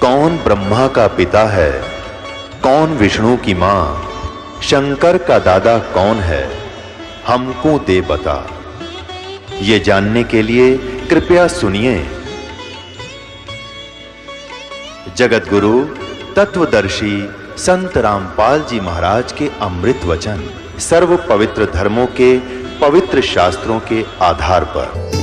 कौन ब्रह्मा का पिता है, कौन विष्णु की मां, शंकर का दादा कौन है, हमको दे बता। ये जानने के लिए कृपया सुनिए। जगत गुरु तत्वदर्शी संत रामपाल जी महाराज के अमृत वचन सर्व पवित्र धर्मों के पवित्र शास्त्रों के आधार पर।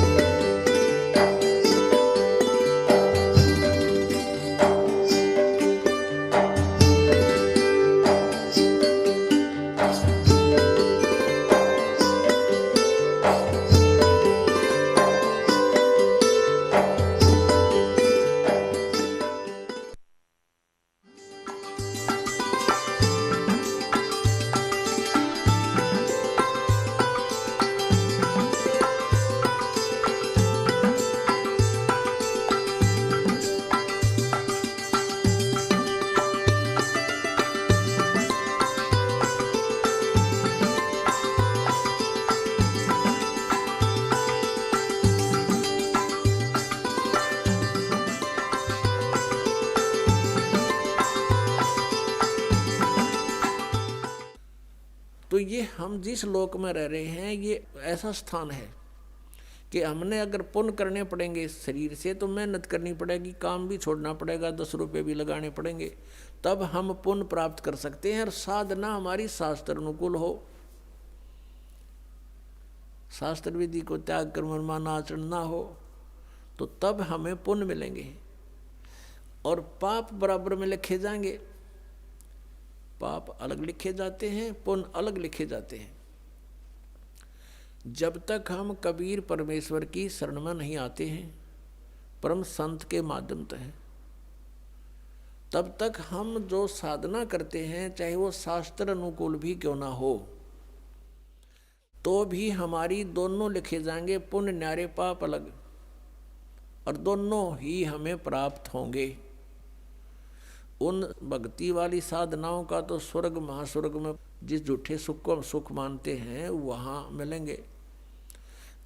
तो ये हम जिस लोक में रह रहे हैं ये ऐसा स्थान है कि हमने अगर पुण्य करने पड़ेंगे इस शरीर से तो मेहनत करनी पड़ेगी, काम भी छोड़ना पड़ेगा, 10 रुपये भी लगाने पड़ेंगे, तब हम पुण्य प्राप्त कर सकते हैं। और साधना हमारी शास्त्र अनुकूल हो, शास्त्र विधि को त्याग कर मनमाना आचरण ना हो, तो तब हमें पुण्य मिलेंगे और पाप बराबर में लिखे जाएंगे। पाप अलग लिखे जाते हैं, पुण्य अलग लिखे जाते हैं। जब तक हम कबीर परमेश्वर की शरण में नहीं आते हैं, परम संत के माध्यम से हैं, तब तक हम जो साधना करते हैं चाहे वो शास्त्र अनुकूल भी क्यों ना हो, तो भी हमारी दोनों लिखे जाएंगे, पुण्य न्यारे पाप अलग, और दोनों ही हमें प्राप्त होंगे। उन भक्ति वाली साधनाओं का तो स्वर्ग महास्वर्ग में जिस झूठे सुख को हम सुख मानते हैं वहाँ मिलेंगे,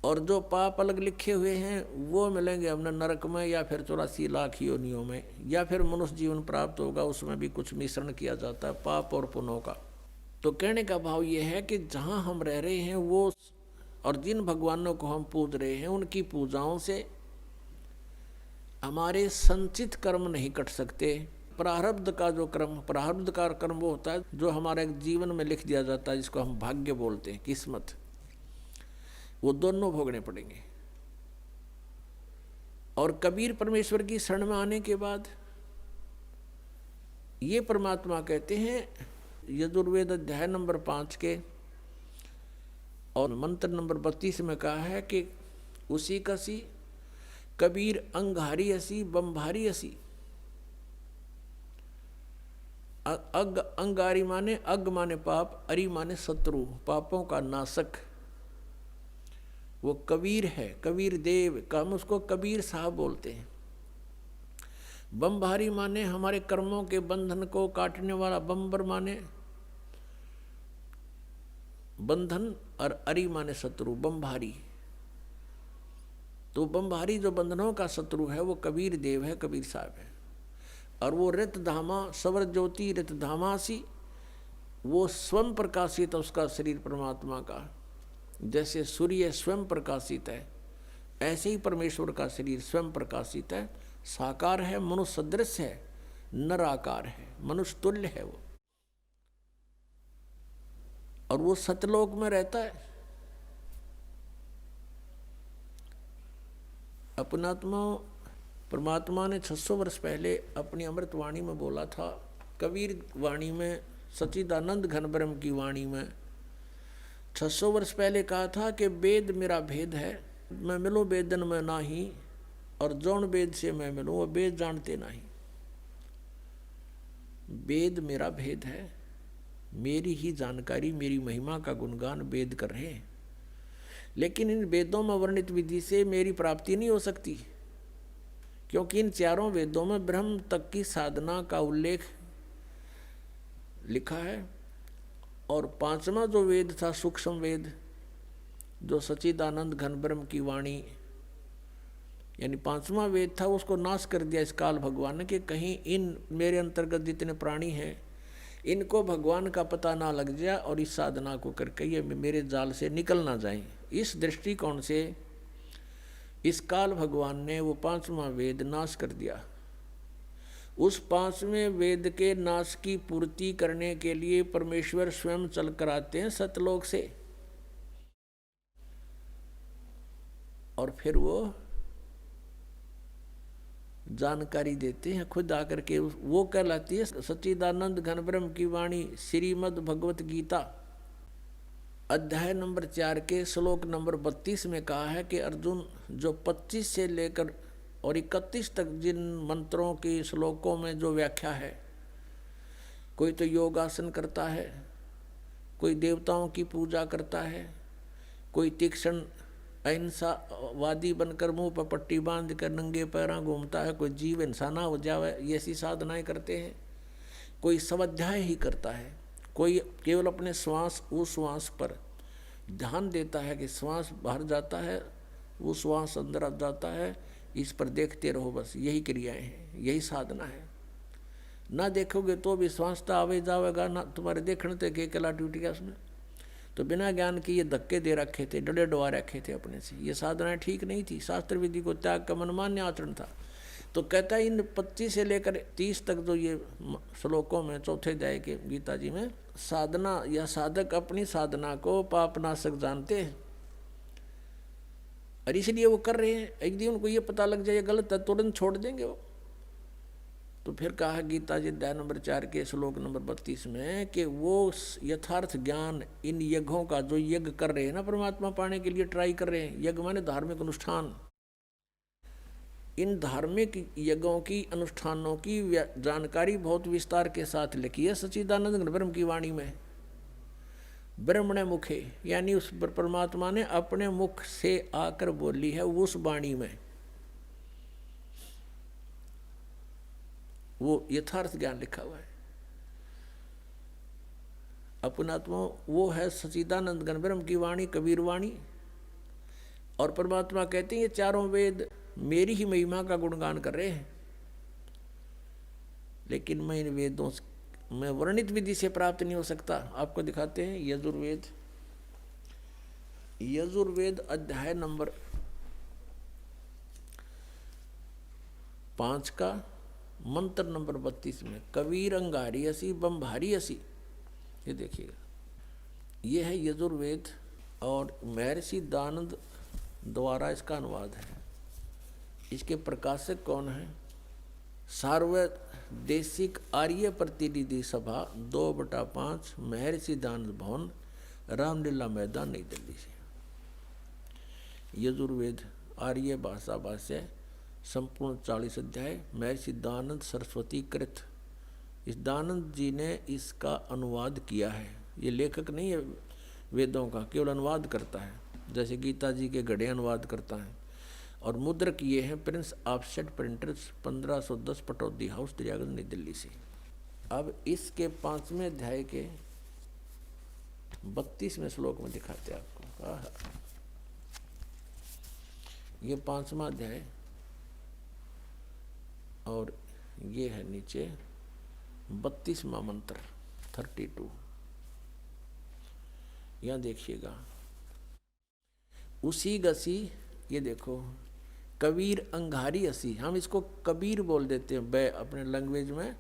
और जो पाप अलग लिखे हुए हैं वो मिलेंगे हमने नरक में, या फिर 84 लाख योनियों में, या फिर मनुष्य जीवन प्राप्त होगा, उसमें भी कुछ मिश्रण किया जाता है पाप और पुण्यों का। तो कहने का भाव ये है कि जहाँ हम रह रहे हैं वो और जिन भगवानों को हम पूज रहे हैं उनकी पूजाओं से हमारे संचित कर्म नहीं कट सकते। प्रारब्ध का जो कर्म, प्रारब्ध का कर्म वो होता है जो हमारे जीवन में लिख दिया जाता है, जिसको हम भाग्य बोलते हैं, किस्मत, वो दोनों भोगने पड़ेंगे। और कबीर परमेश्वर की शरण में आने के बाद ये परमात्मा कहते हैं, यजुर्वेद अध्याय नंबर 5 के और मंत्र नंबर 32 में कहा है कि उसी कसी कबीर अंगहारी असी बम्भारी असी। अग अंगारी माने अग माने पाप, अरि माने शत्रु, पापों का नाशक, वो कबीर है, कबीर देव का, हम उसको कबीर साहब बोलते हैं। बम्भारी माने हमारे कर्मों के बंधन को काटने वाला, बम्बर माने बंधन, और अरि माने शत्रु, बम्भारी। तो बम्भारी जो बंधनों का शत्रु है वो कबीर देव है, कबीर साहब है। और वो रित धामा सवर ज्योति रित धामासी, वो स्वयं प्रकाशित है उसका शरीर परमात्मा का। जैसे सूर्य स्वयं प्रकाशित है ऐसे ही परमेश्वर का शरीर स्वयं प्रकाशित है, साकार है, मनुष्य सदृश है, नर आकार है, मनुष्य तुल्य है वो, और वो सतलोक में रहता है। अपनात्मा परमात्मा ने 600 वर्ष पहले अपनी अमृत वाणी में बोला था, कबीर वाणी में, सच्चिदानंद घन ब्रह्म की वाणी में 600 वर्ष पहले कहा था कि वेद मेरा भेद है, मैं मिलूं वेदन में नाही, और जौन वेद से मैं मिलूं वो वेद जानते नहीं। वेद मेरा भेद है, मेरी ही जानकारी, मेरी महिमा का गुणगान वेद कर रहे हैं, लेकिन इन वेदों में वर्णित विधि से मेरी प्राप्ति नहीं हो सकती, क्योंकि इन चारों वेदों में ब्रह्म तक की साधना का उल्लेख लिखा है। और 5वां जो वेद था सूक्ष्म वेद, जो सच्चिदानंद घन ब्रह्म की वाणी, यानी 5वां वेद था, उसको नाश कर दिया इस काल भगवान ने कि कहीं इन मेरे अंतर्गत जितने प्राणी हैं इनको भगवान का पता ना लग जाए और इस साधना को करके ये मेरे जाल से निकल ना जाएं। इस दृष्टिकोण से इस काल भगवान ने वो 5वां वेद नाश कर दिया। उस 5वें वेद के नाश की पूर्ति करने के लिए परमेश्वर स्वयं चल कर आते हैं सतलोक से, और फिर वो जानकारी देते हैं खुद आकर के। वो कहलाती है सच्चिदानंद घन ब्रह्म की वाणी, श्रीमद् भगवत गीता। अध्याय नंबर 4 के श्लोक नंबर 32 में कहा है कि अर्जुन जो 25 से लेकर और 31 तक जिन मंत्रों की श्लोकों में जो व्याख्या है, कोई तो योगासन करता है, कोई देवताओं की पूजा करता है, कोई तीक्ष्ण अहिंसावादी बनकर मुंह पर पट्टी बांध कर नंगे पैरों घूमता है, कोई जीव इंसान हो जाए ये ऐसी साधनाएं करते हैं, कोई स्वाध्याय ही करता है, कोई केवल अपने श्वास उश्वास पर ध्यान देता है कि श्वास बाहर जाता है, वो श्वास अंदर आ जाता है, इस पर देखते रहो, बस यही क्रियाएं हैं, यही साधना है। ना देखोगे तो भी श्वास तो आवे जावेगा, ना तुम्हारे देखने तक के कला टूटी उसमें। तो बिना ज्ञान के ये धक्के दे रखे थे, डरे डुआ रखे थे अपने से, ये साधनाएं ठीक नहीं थी। शास्त्र विधि को त्याग का मनमान्य आचरण था। तो कहता है इन 25 से लेकर 30 तक जो ये श्लोकों में चौथे अध्याय के गीता जी में साधना या साधक अपनी साधना को पापनाशक जानते हैं और इसलिए वो कर रहे हैं। एक दिन उनको ये पता लग जाए गलत है, तुरंत छोड़ देंगे वो। तो फिर कहा गीता जी अध्याय नंबर 4 के श्लोक नंबर 32 में कि वो यथार्थ ज्ञान इन यज्ञों का जो यज्ञ कर रहे हैं ना, परमात्मा पाने के लिए ट्राई कर रहे हैं, यज्ञ माने धार्मिक अनुष्ठान, इन धार्मिक यज्ञों की अनुष्ठानों की जानकारी बहुत विस्तार के साथ लिखी है सच्चिदानंद ब्रह्म की वाणी में। ब्रह्मणे मुखे यानी उस परमात्मा ने अपने मुख से आकर बोली है उस वाणी में, वो यथार्थ ज्ञान लिखा हुआ है। अपनात्मा वो है सच्चिदानंद घन ब्रह्म की वाणी, कबीर वाणी। और परमात्मा कहते हैं ये चारों वेद मेरी ही महिमा का गुणगान कर रहे हैं, लेकिन मैं इन वेदों में वर्णित विधि से प्राप्त नहीं हो सकता। आपको दिखाते हैं यजुर्वेद, यजुर्वेद अध्याय नंबर 5 का मंत्र नंबर 32 में कबीर अंगारी असी बम्भारी असी, ये देखिएगा, ये है यजुर्वेद और महर्षि दानंद द्वारा इसका अनुवाद है। इसके प्रकाशक कौन है? सार्वदेशिक आर्य प्रतिनिधि सभा 2/5 महर्षि दानंद भवन, रामलीला मैदान, नई दिल्ली से। यजुर्वेद आर्य भाषा भाष्य संपूर्ण 40 अध्याय, महर्षि दानंद सरस्वती कृत। इस दानंद जी ने इसका अनुवाद किया है। ये लेखक नहीं है वेदों का, केवल अनुवाद करता है, जैसे गीता जी के गढ़े अनुवाद करता है। और मुद्रक ये हैं Prince offset printers 1510 Pataudi house Daryaganj नई दिल्ली से। अब इसके 5वें अध्याय के 32वें श्लोक में दिखाते हैं आपको। ये 5वां अध्याय और ये है नीचे 32वां मंत्र 32। यहाँ देखिएगा, उसी गसी, ये देखो, कबीर अंगारी असी, हम इसको कबीर बोल देते हैं, बै अपने लैंग्वेज में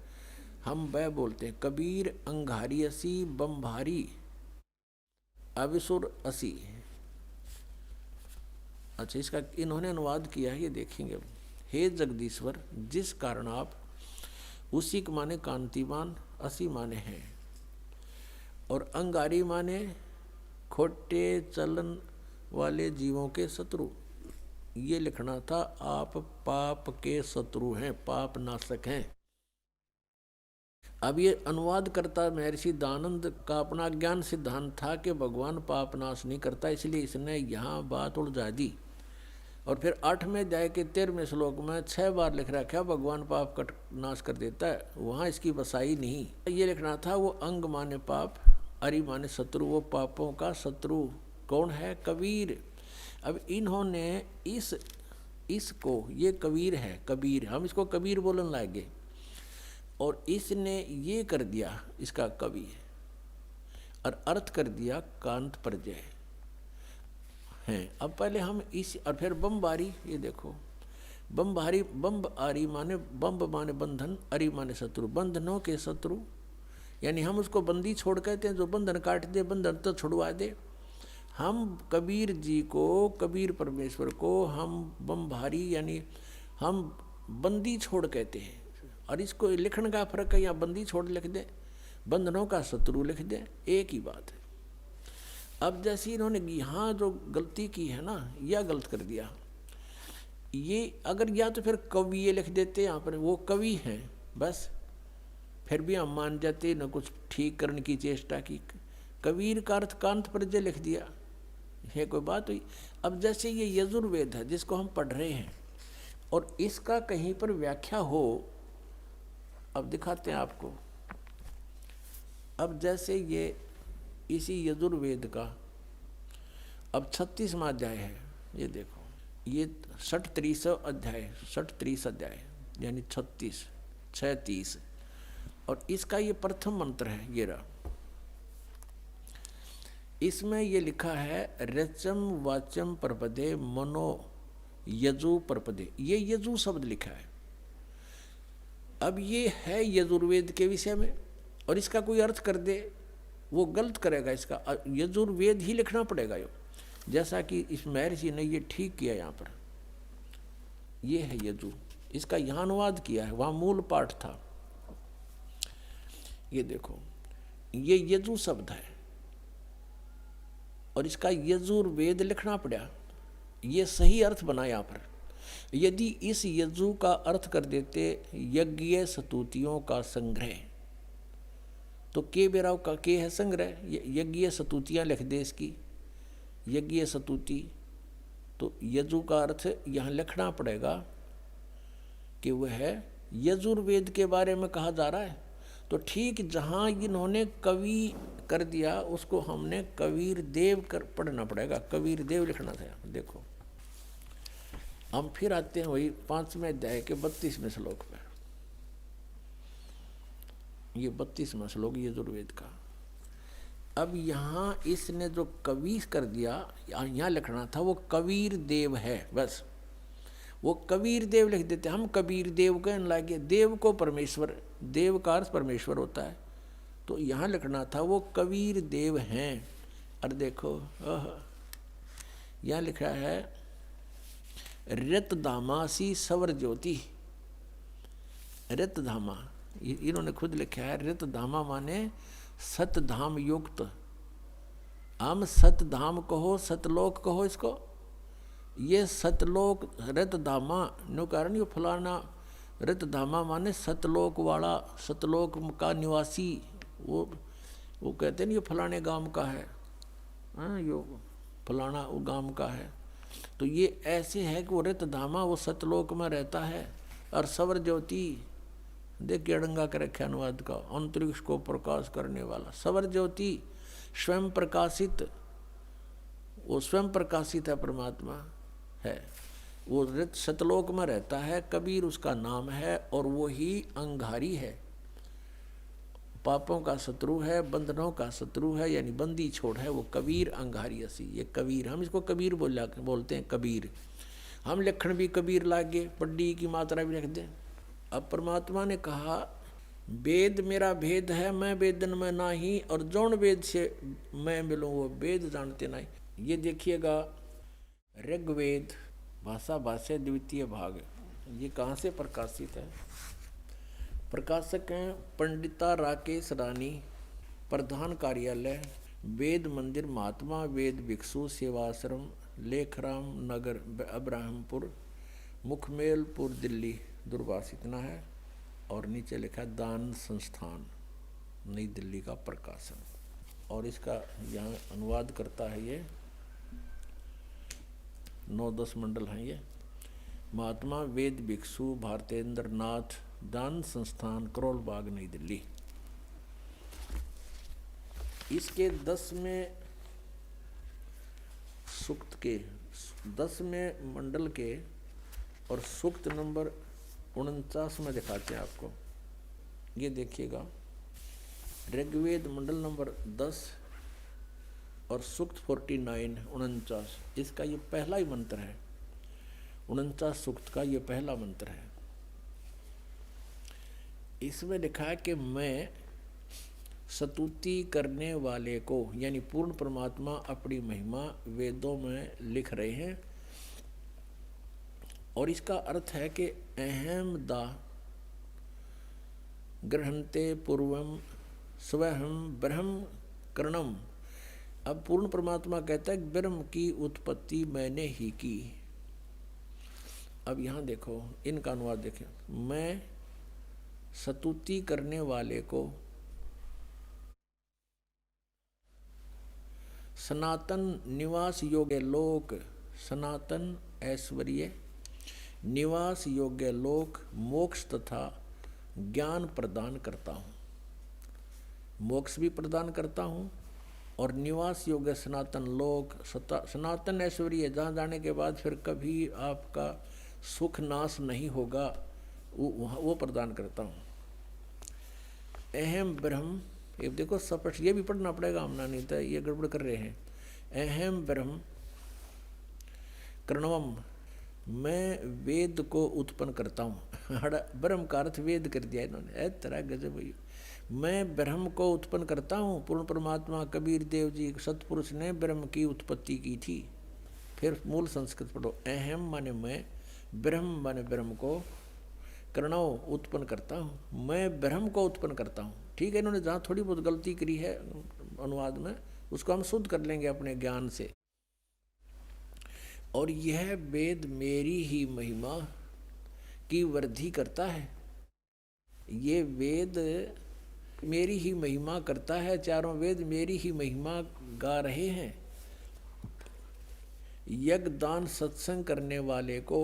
हम बै बोलते हैं। कबीर अंगारी असी बम्भारी अविसुर असी। अच्छा, इसका इन्होंने अनुवाद किया है, ये देखेंगे। हे जगदीश्वर, जिस कारण आप, उसी के माने कांतिमान, असी माने हैं, और अंगारी माने खोटे चलन वाले जीवों के शत्रु। ये लिखना था, आप पाप के शत्रु हैं, पाप नाशक हैं। अब ये अनुवाद करता महर्षि दानंद का अपना ज्ञान सिद्धांत था कि भगवान पाप नाश नहीं करता, इसलिए इसने यहाँ बात उलझा दी। और फिर 8वें अध्याय के 13वें श्लोक में 6 बार लिख रखा है भगवान पाप का नाश कर देता है, वहाँ इसकी बसाई नहीं। ये लिखना था, वो अंग माने पाप, अरि माने शत्रु, वो पापों का शत्रु कौन है? कबीर। अब इन्होंने इसको, ये कबीर है, कबीर, हम इसको कबीर बोलने लगे और इसने ये कर दिया इसका कवि और अर्थ कर दिया कांत परजय है। अब पहले हम इस, और फिर बमबारी, ये देखो बमबारी, बम्ब आरी माने, बम्ब माने बंधन, अरी माने शत्रु, बंधनों के शत्रु, यानी हम उसको बंदी छोड़ कहते हैं, जो बंधन काट दे, बंधन तो छुड़वा दे। हम कबीर जी को, कबीर परमेश्वर को हम बमबारी यानी हम बंदी छोड़ कहते हैं। और इसको लिखने का फर्क है, या बंदी छोड़ लिख दे, बंधनों का शत्रु लिख दे, एक ही बात है। अब जैसे इन्होंने यहाँ जो गलती की है ना, यह गलत कर दिया। ये अगर या तो फिर कवि ये लिख देते यहाँ पर, वो कवि हैं बस, फिर भी हम मान जाते, न कुछ ठीक करने की चेष्टा की। कबीर का अर्थ कांत परजय लिख दिया, ये कोई बात हुई। अब जैसे ये यजुर्वेद है जिसको हम पढ़ रहे हैं और इसका कहीं पर व्याख्या हो, अब दिखाते हैं आपको। अब जैसे ये इसी यजुर्वेद का अब 36वां अध्याय है, ये देखो, ये 36 अध्याय, 36 अध्याय यानी 36 36, और इसका ये प्रथम मंत्र है, ये रहा। इसमें ये लिखा है रचम वाचम परपदे मनो यजु परपदे, ये यजु शब्द लिखा है। अब ये है यजुर्वेद के विषय में, और इसका कोई अर्थ कर दे वो गलत करेगा, इसका यजुर्वेद ही लिखना पड़ेगा। यो जैसा कि इस महर्षि ने ये ठीक किया, यहाँ पर ये है यजु, इसका यहाँ अनुवाद किया है, वहाँ मूल पाठ था। ये देखो, ये यजु शब्द है और इसका यजुर्वेद लिखना पड़ा, ये सही अर्थ बना यहाँ पर। यदि इस यजु का अर्थ कर देते यज्ञ स्तुतियों का संग्रह, तो के बेराव का के है संग्रह, यज्ञ स्तुतियाँ लिख दे इसकी, यज्ञ स्तुति, तो यजु का अर्थ यहाँ लिखना पड़ेगा कि वह है यजुर्वेद के बारे में कहा जा रहा है। तो ठीक जहाँ इन्होंने कवि कर दिया उसको हमने कबीर देव कर पढ़ना पड़ेगा, कबीर देव लिखना था। देखो हम फिर आते हैं वही 5वें अध्याय के 32वें श्लोक पर, ये 32वां श्लोक यजुर्वेद का। अब यहाँ इसने जो कवि कर दिया, यहाँ लिखना था वो कबीर देव है, बस वो कबीर देव लिख देते। हम कबीर देव कहने लगे, देव को परमेश्वर, देव का अर्थ परमेश्वर होता है, तो यहाँ लिखना था वो कबीर देव हैं। और देखो यहाँ लिखा है ऋतधामासी सवर ज्योति, ऋतधामा इन्होंने खुद लिखा है, ऋतधामा माने सतधाम युक्त। हम सतधाम कहो, सतलोक कहो इसको, ये सतलोक ऋतधामा नो कारण ये फलाना, ऋतधामा माने सतलोक वाला, सतलोक का निवासी, वो कहते नहीं ये फलाने गांव का है, हाँ यो फलाना वो गांव का है। तो ये ऐसे है कि वो ऋतधामा वो सतलोक में रहता है। और सवर ज्योति देखिए अड़ंगा कर रखे अनुवाद का, अंतरिक्ष को प्रकाश करने वाला। सवर ज्योति स्वयं प्रकाशित, वो स्वयं प्रकाशित है, परमात्मा है, वो सतलोक में रहता है। कबीर उसका नाम है और वो ही अंगारी है, पापों का शत्रु है, बंधनों का शत्रु है, यानी बंदी छोड़ है वो कबीर अंगारी असी। ये कबीर, हम इसको कबीर बोलते हैं कबीर। हम लिखण भी कबीर लागे, पड्डी की मात्रा भी लिख दें। अब परमात्मा ने कहा वेद मेरा भेद है, मैं वेदन में नाही, और जौन वेद से मैं मिलूँ वो वेद जानते नहीं। ये देखिएगा ऋग्वेद भाषा भाष्य द्वितीय भाग, ये कहाँ से प्रकाशित है? प्रकाशक हैं पंडिता राकेश रानी, प्रधान कार्यालय वेद मंदिर महात्मा वेद भिक्षु सेवाश्रम लेखराम नगर अब्राहमपुर मुखमेलपुर दिल्ली दूरभाष इतना है। और नीचे लिखा दान संस्थान नई दिल्ली का प्रकाशन। और इसका यहाँ अनुवाद करता है ये 9-10 मंडल हैं। ये महात्मा वेद भिक्षु भारतेंद्र नाथ दान संस्थान करोल बाग नई दिल्ली। इसके 10वें सूक्त के 10वें मंडल के और सूक्त नंबर 49 में दिखाते हैं आपको। ये देखिएगा, ऋग्वेद मंडल नंबर 10 और सूक्त 49 इसका ये पहला ही मंत्र है। 49 सूक्त का ये पहला मंत्र है। इसमें लिखा है कि मैं स्तुति करने वाले को, यानी पूर्ण परमात्मा अपनी महिमा वेदों में लिख रहे हैं। और इसका अर्थ है कि अहम दा गृहन्ते पूर्वम स्वहम ब्रह्म करणम। अब पूर्ण परमात्मा कहता है ब्रह्म की उत्पत्ति मैंने ही की। अब यहाँ देखो, इनका अनुवाद देखें। मैं स्तुति करने वाले को सनातन निवास योग्य लोक, सनातन ऐश्वर्य निवास योग्य लोक, मोक्ष तथा ज्ञान प्रदान करता हूँ। मोक्ष भी प्रदान करता हूँ और निवास योग्य सनातन लोक, सनातन ऐश्वर्य, जहाँ जाने के बाद फिर कभी आपका सुख नाश नहीं होगा, वो प्रदान करता हूँ। अहम ब्रह्म, ये देखो स्पष्ट, ये भी पढ़ना पड़ेगा, हमने नहीं तो ये गड़बड़ कर रहे हैं। अहम ब्रह्म करणवम, मैं वेद को उत्पन्न करता हूँ। ब्रह्म का अर्थ वेद कर दिया इन्होंने, तरह गजब हुई। मैं ब्रह्म को उत्पन्न करता हूँ। पूर्ण परमात्मा कबीर देव जी सतपुरुष ने ब्रह्म की उत्पत्ति की थी। फिर मूल संस्कृत पढ़ो। अहम माने मैं, ब्रह्म माने ब्रह्म को, करणव उत्पन्न करता हूँ। मैं ब्रह्म को उत्पन्न करता हूँ। ठीक है, इन्होंने जहाँ थोड़ी बहुत गलती करी है अनुवाद में, उसको हम शुद्ध कर लेंगे अपने ज्ञान से। और यह वेद मेरी ही महिमा की वृद्धि करता है। ये वेद मेरी ही महिमा करता है। चारों वेद मेरी ही महिमा गा रहे हैं। यज्ञ दान सत्संग करने वाले को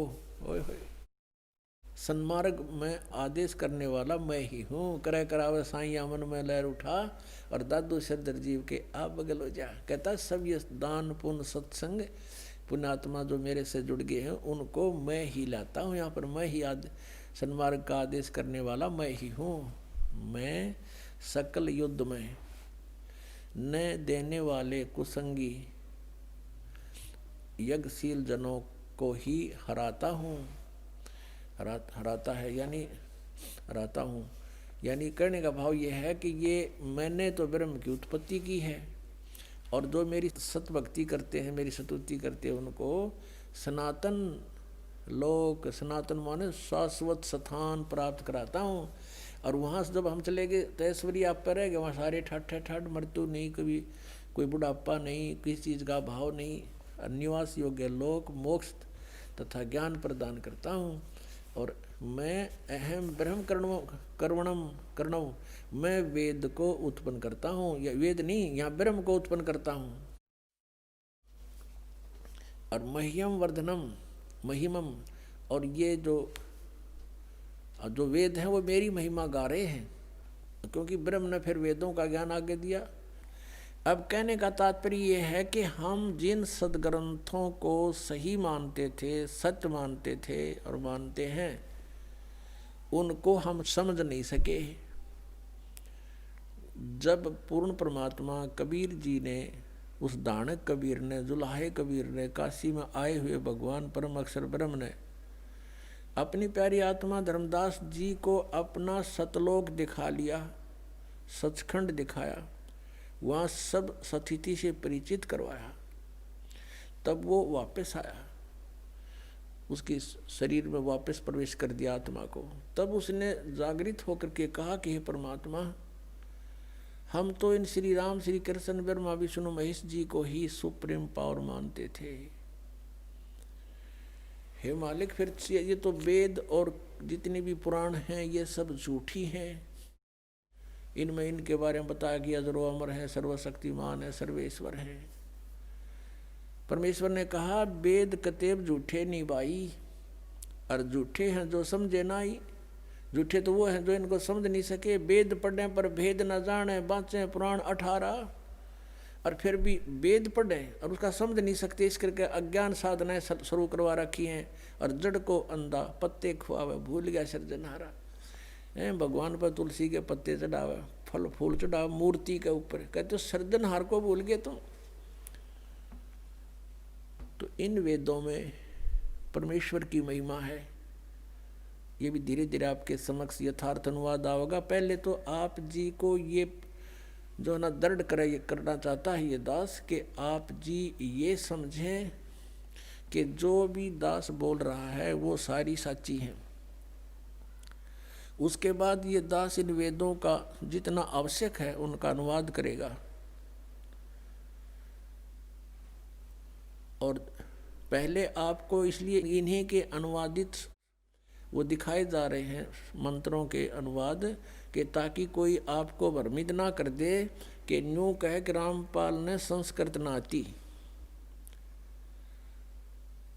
सन्मार्ग में आदेश करने वाला मैं ही हूँ। करे करावे साईं मन में लहर उठा और दादू सदर जीव के आप बगल हो जा। कहता सब ये दान पुण्य सत्संग पुण्यात्मा जो मेरे से जुड़ गए हैं उनको मैं ही लाता हूँ। यहाँ पर मैं ही सन्मार्ग का आदेश करने वाला मैं ही हूँ। मैं सकल युद्ध में न देने वाले कुसंगी यज्ञशील जनों को ही हराता हूँ। हराता है यानी हराता हूँ, यानी कहने का भाव ये है कि ये मैंने तो ब्रह्म की उत्पत्ति की है और जो मेरी सतभक्ति करते हैं, मेरी स्तुति करते हैं, उनको सनातन लोक, सनातन माने शाश्वत स्थान प्राप्त कराता हूँ। और वहाँ से जब हम चले गए तो ऐश्वर्य आप पर रहेगा, वहाँ सारे ठट मृत्यु नहीं, कभी कोई बुढ़ापा नहीं, किसी चीज़ का भाव नहीं। निवास योग्य लोक, मोक्ष तथा ज्ञान प्रदान करता हूँ। और मैं अहम ब्रह्म करणम, मैं वेद को उत्पन्न करता हूँ। या वेद नहीं, यहाँ ब्रह्म को उत्पन्न करता हूँ। और मह्यम वर्धनम, महिमम, और ये जो वेद हैं वो मेरी महिमा गा रहे हैं, क्योंकि ब्रह्म ने फिर वेदों का ज्ञान आगे दिया। अब कहने का तात्पर्य ये है कि हम जिन सदग्रंथों को सही मानते थे, सच मानते थे और मानते हैं, उनको हम समझ नहीं सके। जब पूर्ण परमात्मा कबीर जी ने, उस दानक कबीर ने, जुलाहे कबीर ने, काशी में आए हुए भगवान परम अक्षर ब्रह्म ने अपनी प्यारी आत्मा धर्मदास जी को अपना सतलोक दिखा लिया, सचखंड दिखाया, वहाँ सब स्थिति से परिचित करवाया, तब वो वापस आया, उसके शरीर में वापस प्रवेश कर दिया आत्मा को। तब उसने जागृत होकर के कहा कि हे परमात्मा, हम तो इन श्री राम, श्री कृष्ण, ब्रह्मा विष्णु महेश जी को ही सुप्रीम पावर मानते थे। हे मालिक, फिर ये तो वेद और जितने भी पुराण हैं ये सब झूठी हैं। इनमें इनके बारे में बताया गया जो अमर है, सर्वशक्तिमान है, सर्वेश्वर है। परमेश्वर ने कहा वेद कतेब झूठे नहीं भाई, और झूठे हैं जो समझे ना ही। झूठे तो वो हैं जो इनको समझ नहीं सके। वेद पढ़ने पर भेद न जाने, बाँचे पुराण 18। और फिर भी वेद पढ़े और उसका समझ नहीं सकते, इस करके अज्ञान साधनाएं शुरू करवा रखी हैं। और जड़ को अंधा पत्ते खुआवे, भूल गया सृजनहारा। भगवान पर तुलसी के पत्ते चढ़ावे, फल फूल चढ़ावे मूर्ति के ऊपर, कहते हो सृजनहार को भूल गए तुम। तो इन वेदों में परमेश्वर की महिमा है, ये भी धीरे धीरे आपके समक्ष यथार्थ अनुवाद आओगा। पहले तो आप जी को ये जो ना दृढ़ करना चाहता है ये दास, कि आप जी ये समझें कि जो भी दास बोल रहा है वो सारी साची है। उसके बाद ये दास इन वेदों का जितना आवश्यक है उनका अनुवाद करेगा। और पहले आपको इसलिए इन्हीं के अनुवादित वो दिखाए जा रहे हैं मंत्रों के अनुवाद, कि ताकि कोई आपको भ्रमित ना कर दे कि न्यू कहे कि रामपाल ने संस्कृत ना आती।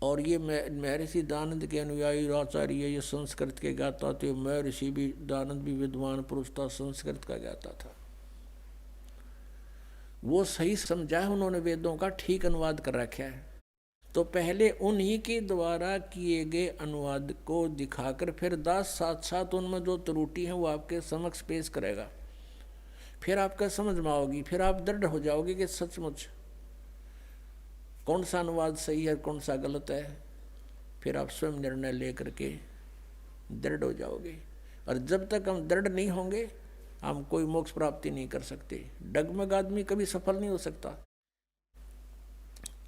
और ये महर्षि दानंद के अनुयायी आचार्य ये संस्कृत के गाता थे, महर्षि भी दानंद भी विद्वान पुरुष था, संस्कृत का गाता था। वो सही समझा है उन्होंने, वेदों का ठीक अनुवाद कर रखा है। तो पहले उन्हीं के द्वारा किए गए अनुवाद को दिखाकर फिर दास साथ साथ उनमें जो त्रुटि है वो आपके समक्ष पेश करेगा। फिर आपका समझ में आओगी, फिर आप दृढ़ हो जाओगे कि सचमुच कौन सा अनुवाद सही है कौन सा गलत है। फिर आप स्वयं निर्णय लेकर के दृढ़ हो जाओगे। और जब तक हम दृढ़ नहीं होंगे हम कोई मोक्ष प्राप्ति नहीं कर सकते। डगमग आदमी कभी सफल नहीं हो सकता।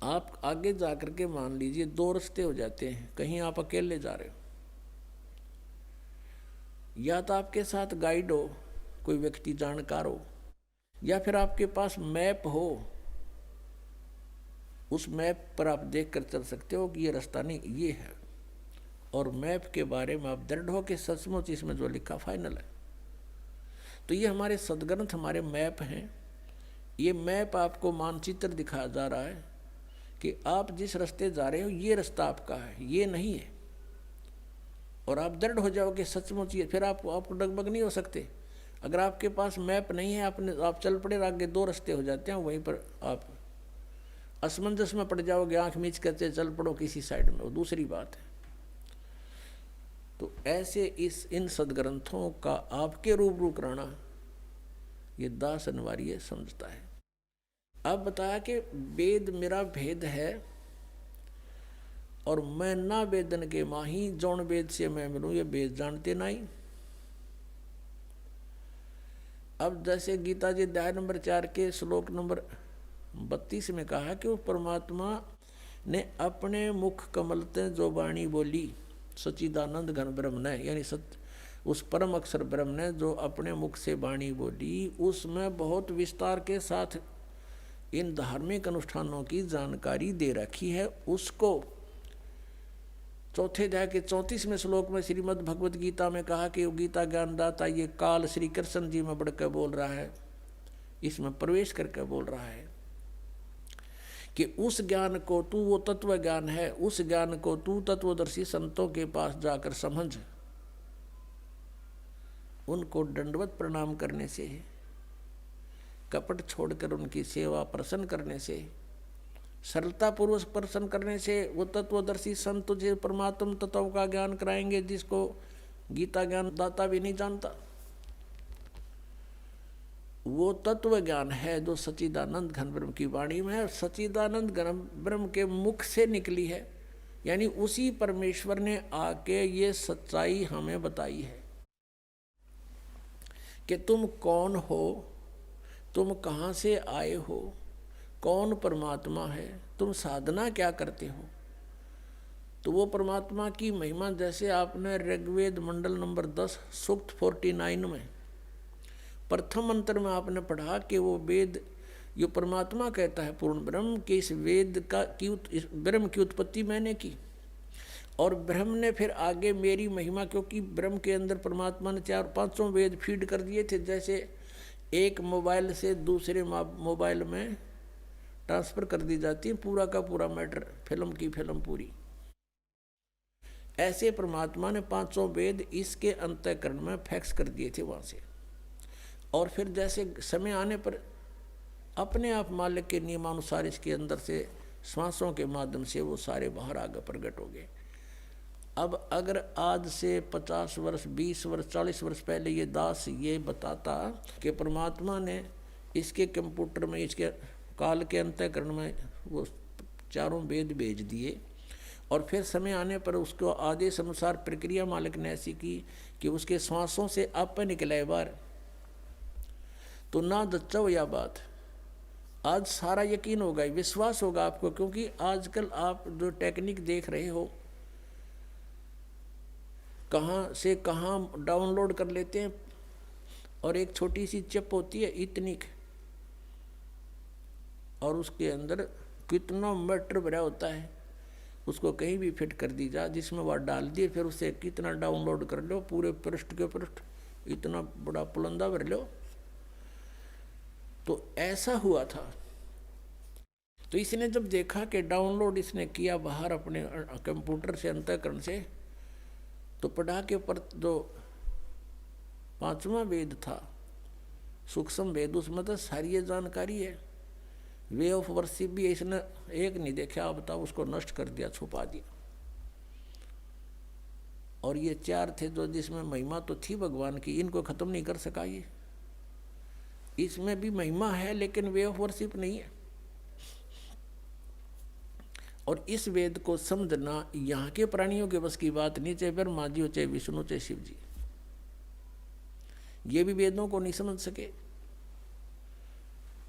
आप आगे जाकर के मान लीजिए दो रास्ते हो जाते हैं, कहीं आप अकेले जा रहे हो, या तो आपके साथ गाइड हो, कोई व्यक्ति जानकार हो, या फिर आपके पास मैप हो, उस मैप पर आप देख कर चल सकते हो कि ये रास्ता नहीं ये है, और मैप के बारे में आप दृढ़ हो कि सचमुच इसमें जो लिखा फाइनल है। तो ये हमारे सदग्रंथ हमारे मैप हैं। ये मैप आपको मानचित्र दिखाया जा रहा है कि आप जिस रास्ते जा रहे हो ये रास्ता आपका है, ये नहीं है। और आप दृढ़ हो जाओगे सचमुच ये, फिर आपको डगमग नहीं हो सकते। अगर आपके पास मैप नहीं है, आप चल पड़े, आगे दो रास्ते हो जाते हैं, वहीं पर आप असमंजस में पड़ जाओगे, आंख मीच करते चल पड़ो किसी साइड में, वो दूसरी बात है। तो ऐसे इन सदग्रंथों का आपके रूबरू कराना ये दास अनिवार्य समझता है। अब बताया कि वेद मेरा भेद है और मैं ना वेदन के माही, जौन वेद से मैं मिलूं ये वेद जानते नहीं। अब जैसे गीता जी अध्याय नंबर 4 के श्लोक नंबर 32 में कहा कि वो परमात्मा ने अपने मुख कमल ते जो वाणी बोली, सच्चिदानंद घन ब्रह्म ने, यानी उस परम अक्षर ब्रह्म ने जो अपने मुख से वाणी बोली, उसमें बहुत विस्तार के साथ इन धार्मिक अनुष्ठानों की जानकारी दे रखी है। उसको चौथे अध्याय के 34वें श्लोक में श्रीमद् भगवत गीता में कहा कि गीता ज्ञानदाता ये काल श्री कृष्ण जी में बढ़कर बोल रहा है, इसमें प्रवेश करके बोल रहा है कि उस ज्ञान को तू, वो तत्व ज्ञान है, उस ज्ञान को तू तत्वदर्शी संतों के पास जाकर समझ। उनको दंडवत प्रणाम करने से, कपट छोड़कर उनकी सेवा प्रसन्न करने से, सरलता पूर्वक प्रसन्न करने से वो तत्वदर्शी संत तुझे परमात्म तत्व का ज्ञान कराएंगे जिसको गीता ज्ञान दाता भी नहीं जानता। वो तत्व ज्ञान है जो सच्चिदानंद घन ब्रह्म की वाणी में है, सच्चिदानंद घन ब्रह्म के मुख से निकली है। यानी उसी परमेश्वर ने आके ये सच्चाई हमें बताई है कि तुम कौन हो, तुम कहाँ से आए हो, कौन परमात्मा है, तुम साधना क्या करते हो। तो वो परमात्मा की महिमा जैसे आपने ऋग्वेद मंडल नंबर 10 सूक्त 49 में प्रथम मंत्र में आपने पढ़ा कि वो वेद जो परमात्मा कहता है पूर्ण ब्रह्म के इस वेद का इस ब्रह्म की उत्पत्ति मैंने की। और ब्रह्म ने फिर आगे मेरी महिमा, क्योंकि ब्रह्म के अंदर परमात्मा ने 4-5 वेद फीड कर दिए थे, जैसे एक मोबाइल से दूसरे मोबाइल में ट्रांसफ़र कर दी जाती है पूरा का पूरा मैटर, फिल्म की फिल्म पूरी। ऐसे परमात्मा ने 500 वेद इसके अंतःकरण में फैक्स कर दिए थे वहाँ से। और फिर जैसे समय आने पर अपने आप मालिक के नियमानुसार इसके अंदर से श्वासों के माध्यम से वो सारे बाहर आगे प्रकट हो गए। अब अगर आज से 50 वर्ष 20 वर्ष 40 वर्ष पहले ये दास ये बताता कि परमात्मा ने इसके कंप्यूटर में इसके काल के अंतःकरण में वो चारों वेद भेज दिए और फिर समय आने पर उसको आदेश अनुसार प्रक्रिया मालिक ने ऐसी की कि उसके श्वासों से आप निकले बाहर, तो ना दच्चा यह बात आज सारा यकीन होगा, विश्वास होगा आपको। क्योंकि आजकल आप जो टेक्निक देख रहे हो कहाँ से कहाँ डाउनलोड कर लेते हैं, और एक छोटी सी चिप होती है इतनी, और उसके अंदर कितना मैटर भरा होता है, उसको कहीं भी फिट कर दी जा, जिसमें वह डाल दिए, फिर उसे कितना डाउनलोड कर लो, पूरे पृष्ठ के पृष्ठ इतना बड़ा पुलंदा भर लो। तो ऐसा हुआ था। तो इसने जब देखा कि डाउनलोड इसने किया बाहर अपने कंप्यूटर से अंतःकरण से, तो पढ़ा के पर जो 5वां वेद था सूक्ष्म वेद, उसमें तो सारी ये जानकारी है। वे ऑफ वर्शिप भी इसने एक नहीं देखा, आप बताओ, उसको नष्ट कर दिया, छुपा दिया। और ये 4 थे जो जिसमें महिमा तो थी भगवान की, इनको खत्म नहीं कर सका ये। इसमें भी महिमा है लेकिन वे ऑफ वर्शिप नहीं है। और इस वेद को समझना यहाँ के प्राणियों के बस की बात नहीं, चाहे ब्रह्मा जी हो, चाहे विष्णु, चाहे शिव जी, ये भी वेदों को नहीं समझ सके।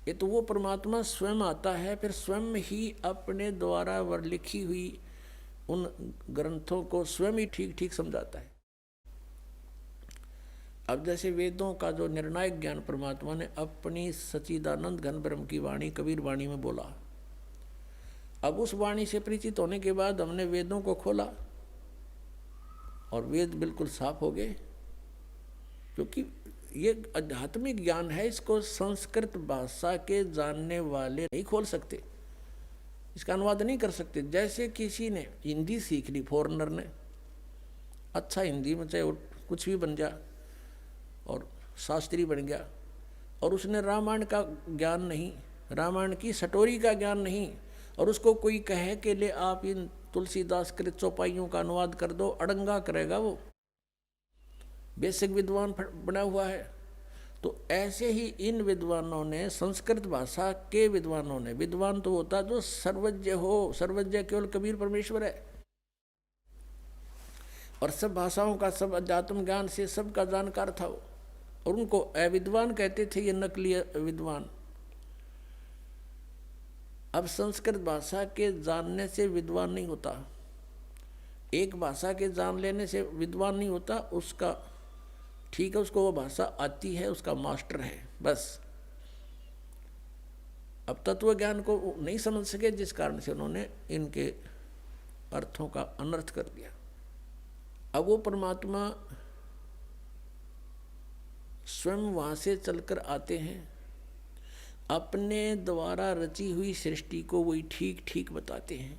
ये तो वो परमात्मा स्वयं आता है, फिर स्वयं ही अपने द्वारा वर लिखी हुई उन ग्रंथों को स्वयं ही ठीक ठीक समझाता है। अब जैसे वेदों का जो निर्णायक ज्ञान परमात्मा ने अपनी सच्चिदानंद घन ब्रह्म की वाणी कबीर वाणी में बोला, अब उस वाणी से परिचित होने के बाद हमने वेदों को खोला और वेद बिल्कुल साफ हो गए। क्योंकि ये आध्यात्मिक ज्ञान है, इसको संस्कृत भाषा के जानने वाले नहीं खोल सकते, इसका अनुवाद नहीं कर सकते। जैसे किसी ने हिंदी सीख ली, फॉरेनर ने, अच्छा हिंदी में चाहे कुछ भी बन जा और शास्त्री बन गया, और उसने रामायण का ज्ञान नहीं, रामायण की सटोरी का ज्ञान नहीं, और उसको कोई कहे कि ले आप इन तुलसीदास कृत चौपाइयों का अनुवाद कर दो, अड़ंगा करेगा वो, बेसिक विद्वान बना हुआ है। तो ऐसे ही इन विद्वानों ने, संस्कृत भाषा के विद्वानों ने, विद्वान तो होता जो सर्वज्ञ हो, सर्वज्ञ केवल कबीर परमेश्वर है, और सब भाषाओं का, सब अध्यात्म ज्ञान से सबका जानकार था वो, और उनको अविद्वान कहते थे, ये नकली विद्वान। अब संस्कृत भाषा के जानने से विद्वान नहीं होता, एक भाषा के जान लेने से विद्वान नहीं होता, उसका ठीक है, उसको वो भाषा आती है, उसका मास्टर है, बस। अब तत्व ज्ञान को नहीं समझ सके, जिस कारण से उन्होंने इनके अर्थों का अनर्थ कर दिया। अब वो परमात्मा स्वयं वहां से चलकर आते हैं, अपने द्वारा रची हुई सृष्टि को वही ठीक ठीक बताते हैं,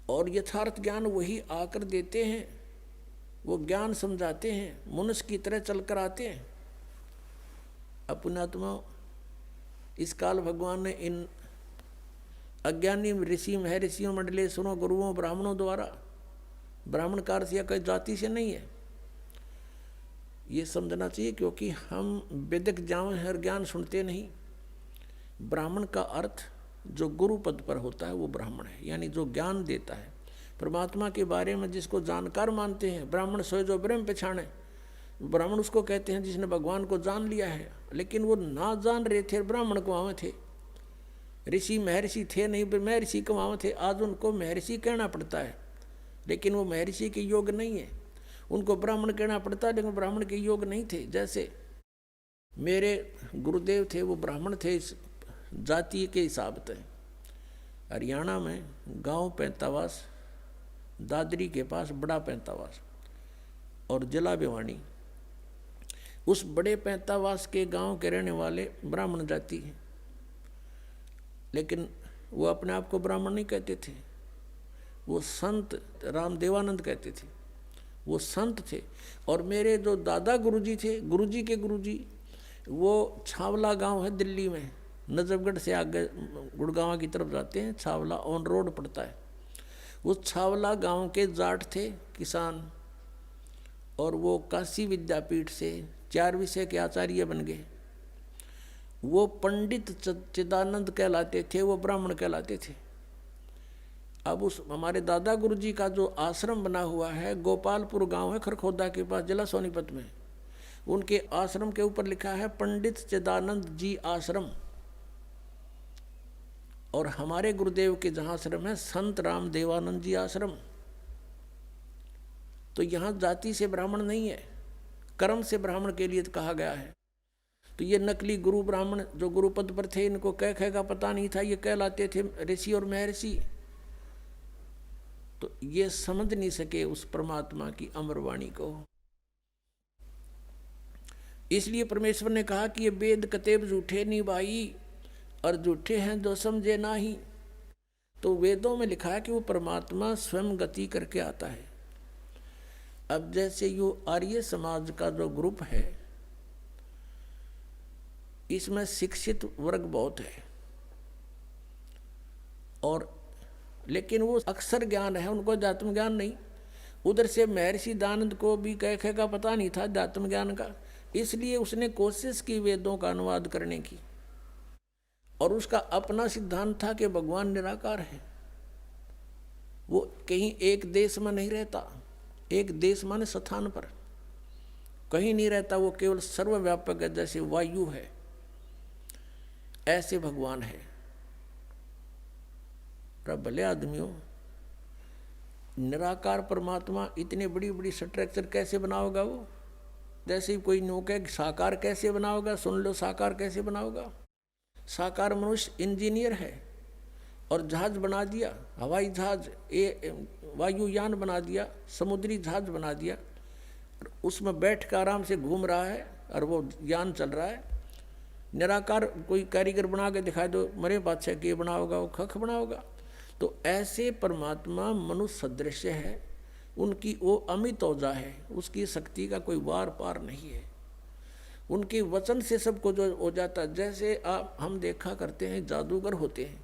और यथार्थ ज्ञान वही आकर देते हैं, वो ज्ञान समझाते हैं, मनुष्य की तरह चलकर आते हैं। अपनात्मा इस काल भगवान ने इन अज्ञानी ऋषि महर्षियों मंडलेश्वरों गुरुओं ब्राह्मणों द्वारा, ब्राह्मण का अर्थ या कोई जाति से नहीं है, ये समझना चाहिए। क्योंकि हम वेदिक हर ज्ञान सुनते नहीं। ब्राह्मण का अर्थ जो गुरु पद पर होता है वो ब्राह्मण है, यानी जो ज्ञान देता है परमात्मा के बारे में, जिसको जानकार मानते हैं। ब्राह्मण सोए जो ब्रह्म पहचाने, ब्राह्मण उसको कहते हैं जिसने भगवान को जान लिया है। लेकिन वो ना जान रहे थे, ब्राह्मण कमावे थे, ऋषि महर्षि थे नहीं, महर्षि कमावे थे। आज उनको महर्षि कहना पड़ता है, लेकिन वो महर्षि के योग नहीं है। उनको ब्राह्मण कहना पड़ता है, लेकिन ब्राह्मण के योग नहीं थे। जैसे मेरे गुरुदेव थे, वो ब्राह्मण थे इस जाति के हिसाब से। हरियाणा में गांव पैंतावास, दादरी के पास बड़ा पैंतावास और जिला भिवानी, उस बड़े पैंतावास के गांव के रहने वाले ब्राह्मण जाति हैं। लेकिन वो अपने आप को ब्राह्मण नहीं कहते थे, वो संत रामदेवानंद कहते थे, वो संत थे। और मेरे जो दादा गुरुजी थे, गुरुजी के गुरुजी, वो छावला गांव है दिल्ली में, नजफगढ़ से आगे गुड़गांव की तरफ जाते हैं, छावला ऑन रोड पड़ता है। वो छावला गांव के जाट थे किसान, और वो काशी विद्यापीठ से 4 विषय के आचार्य बन गए। वो पंडित चिदानंद कहलाते थे, वो ब्राह्मण कहलाते थे। अब उस हमारे दादा गुरु जी का जो आश्रम बना हुआ है, गोपालपुर गांव है खरखोदा के पास, जिला सोनीपत में, उनके आश्रम के ऊपर लिखा है पंडित चिदानंद जी आश्रम। और हमारे गुरुदेव के जहाँ आश्रम है संत राम देवानंद जी आश्रम। तो यहाँ जाति से ब्राह्मण नहीं है, कर्म से ब्राह्मण के लिए कहा गया है। तो ये नकली गुरु ब्राह्मण जो गुरुपद पर थे, इनको कह का पता नहीं था, ये कहलाते थे ऋषि और महर्षि। तो ये समझ नहीं सके उस परमात्मा की अमरवाणी को। इसलिए परमेश्वर ने कहा कि ये वेद कतेब झूठे नहीं भाई, और झूठे हैं जो समझे ना ही। तो वेदों में लिखा है कि वो परमात्मा स्वयं गति करके आता है। अब जैसे यो आर्य समाज का जो ग्रुप है, इसमें शिक्षित वर्ग बहुत है, और लेकिन वो अक्षर ज्ञान है, उनको अध्यात्म ज्ञान नहीं। उधर से महर्षि दानंद को भी कह का पता नहीं था अध्यात्म ज्ञान का, इसलिए उसने कोशिश की वेदों का अनुवाद करने की, और उसका अपना सिद्धांत था कि भगवान निराकार है। वो कहीं एक देश में नहीं रहता, एक देश माने स्थान पर कहीं नहीं रहता, वो केवल सर्वव्यापक है, जैसे वायु है ऐसे भगवान है। भले आदमियों, निराकार परमात्मा इतनी बड़ी बड़ी स्ट्रक्चर कैसे बनाओगा वो? जैसे ही कोई नो कहे साकार कैसे बनाओगा, सुन लो साकार कैसे बनाओगा। साकार मनुष्य इंजीनियर है, और जहाज बना दिया, हवाई जहाज, वायुयान बना दिया, समुद्री जहाज बना दिया, उसमें बैठ कर आराम से घूम रहा है और वो यान चल रहा है। निराकार कोई कारीगर बना के दिखा दो, मरे बादशाह के बनाओगा, वो खख बनाओगा। तो ऐसे परमात्मा मनुष्य सदृश है, उनकी वो अमित ओजा है, उसकी शक्ति का कोई वार पार नहीं है। उनके वचन से सब कुछ हो जाता। जैसे आप हम देखा करते हैं जादूगर होते हैं,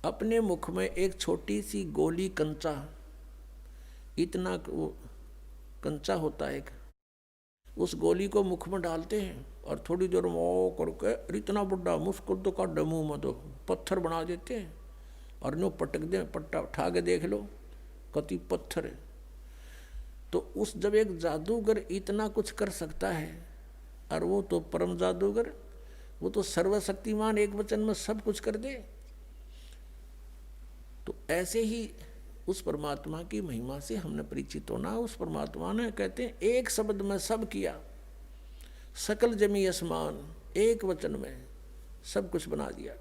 अपने मुख में एक छोटी सी गोली कंचा, इतना वो कंचा होता है, उस गोली को मुख में डालते हैं और थोड़ी देर में ओ करके इतना बड़ा मुस्कुर तो का डमू में तो पत्थर बना देते हैं, और नो पटक दे, पट्टा उठा के देख लो कति पत्थर है। तो उस जब एक जादूगर इतना कुछ कर सकता है, और वो तो परम जादूगर, वो तो सर्वशक्तिमान, एक वचन में सब कुछ कर दे। तो ऐसे ही उस परमात्मा की महिमा से हमने परिचित होना। उस परमात्मा ने कहते हैं एक शब्द में सब किया, सकल जमी आसमान, एक वचन में सब कुछ बना दिया।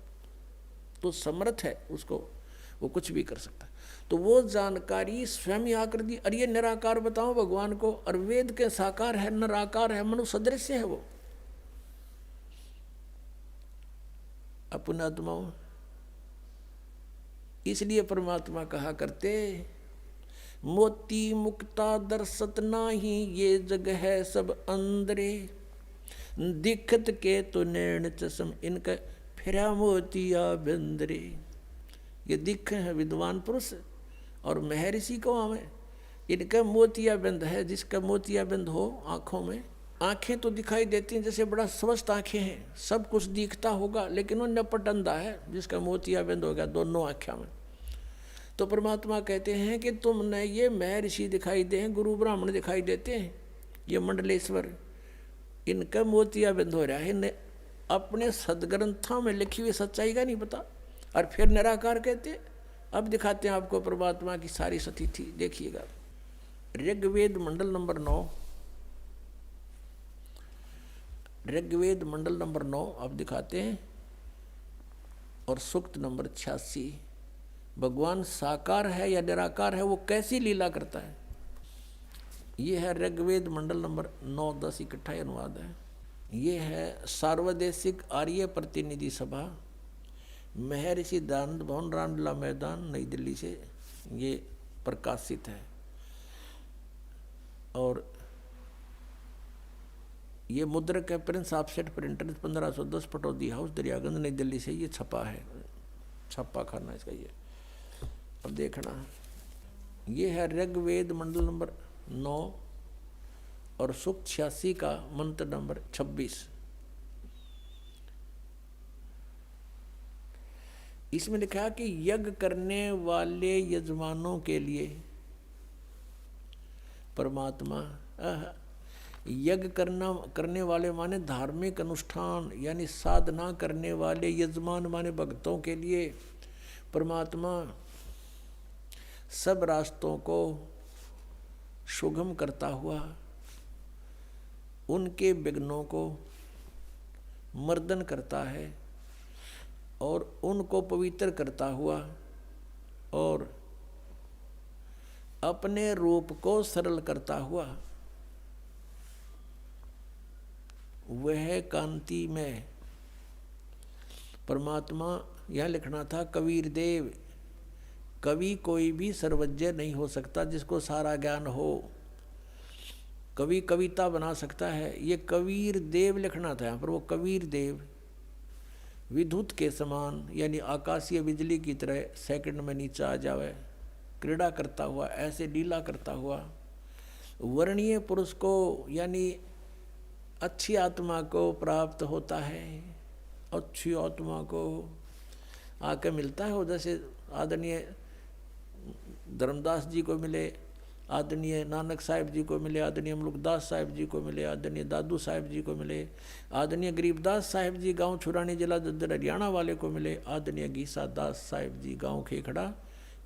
तो समर्थ है, उसको वो कुछ भी कर सकता है। तो वो जानकारी स्वयं ही आकर दी। और ये निराकार बताओ भगवान को, और वेद के साकार है, निराकार है, मनुष्य सदृश है वो। अपनात्माओं, इसलिए परमात्मा कहा करते, मोती मुक्ता दर्शत नाही, ये जग है सब अंदरे, दिखत के तो नैन चश्म, इनका फिरा मोतिया बिंदरे। ये दिख है विद्वान पुरुष, और महर्षि को हमें इनका मोतिया बिंद है। जिसका मोतिया बिंद हो आंखों में, आंखें तो दिखाई देती हैं जैसे बड़ा स्वस्थ आंखें हैं, सब कुछ दिखता होगा, लेकिन वो नपट अंधा है जिसका मोतिया बिंद हो गया दोनों आंखों में। तो परमात्मा कहते हैं कि तुमने ये महर्षि दिखाई दे हैं, गुरु ब्राह्मण दिखाई देते हैं, ये मंडलेश्वर, इनका मोतिया बिंद हो रहा है, इन्हें अपने सदग्रंथों में लिखी हुई सच्चाई का नहीं पता। और फिर निराकार कहते। अब दिखाते हैं आपको परमात्मा की सारी स्थिति, देखिएगा। ऋग्वेद मंडल नंबर 9, ऋग्वेद मंडल नंबर 9 अब दिखाते हैं, और सूक्त नंबर 86। भगवान साकार है या निराकार है, वो कैसी लीला करता है। ये है ऋग्वेद मंडल नंबर 9, 10 इकट्ठा अनुवाद है। ये है सार्वदेशिक आर्य प्रतिनिधि सभा, महर्षि दानंद भवन, रामलीला मैदान, नई दिल्ली से ये प्रकाशित है। और ये मुद्रक है, Prince offset printer, 1510, Pataudi house, Daryaganj, नई दिल्ली से ये छपा है, छापा खाना इसका ये। अब देखना, ये है ऋग्वेद मंडल नंबर 9 और सूक्त 86 का मंत्र नंबर 26। इसमें लिखा है कि यज्ञ करने वाले यजमानों के लिए परमात्मा, यज्ञ करने वाले माने धार्मिक अनुष्ठान यानी साधना करने वाले यजमान माने भक्तों के लिए परमात्मा सब रास्तों को सुगम करता हुआ उनके विघ्नों को मर्दन करता है और उनको पवित्र करता हुआ और अपने रूप को सरल करता हुआ वह कांति में परमात्मा, यह लिखना था कबीर देव। कवि कोई भी सर्वज्ञ नहीं हो सकता जिसको सारा ज्ञान हो। कवि कविता बना सकता है, ये कबीर देव लिखना था यहाँ पर। वो कबीर देव विद्युत के समान यानी आकाशीय बिजली की तरह सेकंड में नीचे आ जावे, क्रीड़ा करता हुआ, ऐसे लीला करता हुआ वर्णीय पुरुष को यानी अच्छी आत्मा को प्राप्त होता है। अच्छी आत्मा को आके मिलता है, वो जैसे आदरणीय धर्मदास जी को मिले, आदरणीय नानक साहिब जी को मिले, आदरणीय मुल्कदास साहिब जी को मिले, आदरणीय दादू साहिब जी को मिले, आदरणीय गरीबदास साहिब जी गांव छुरानी जिला दद्दर हरियाणा वाले को मिले, आदरणीय गीसा दास साहिब जी गांव खेखड़ा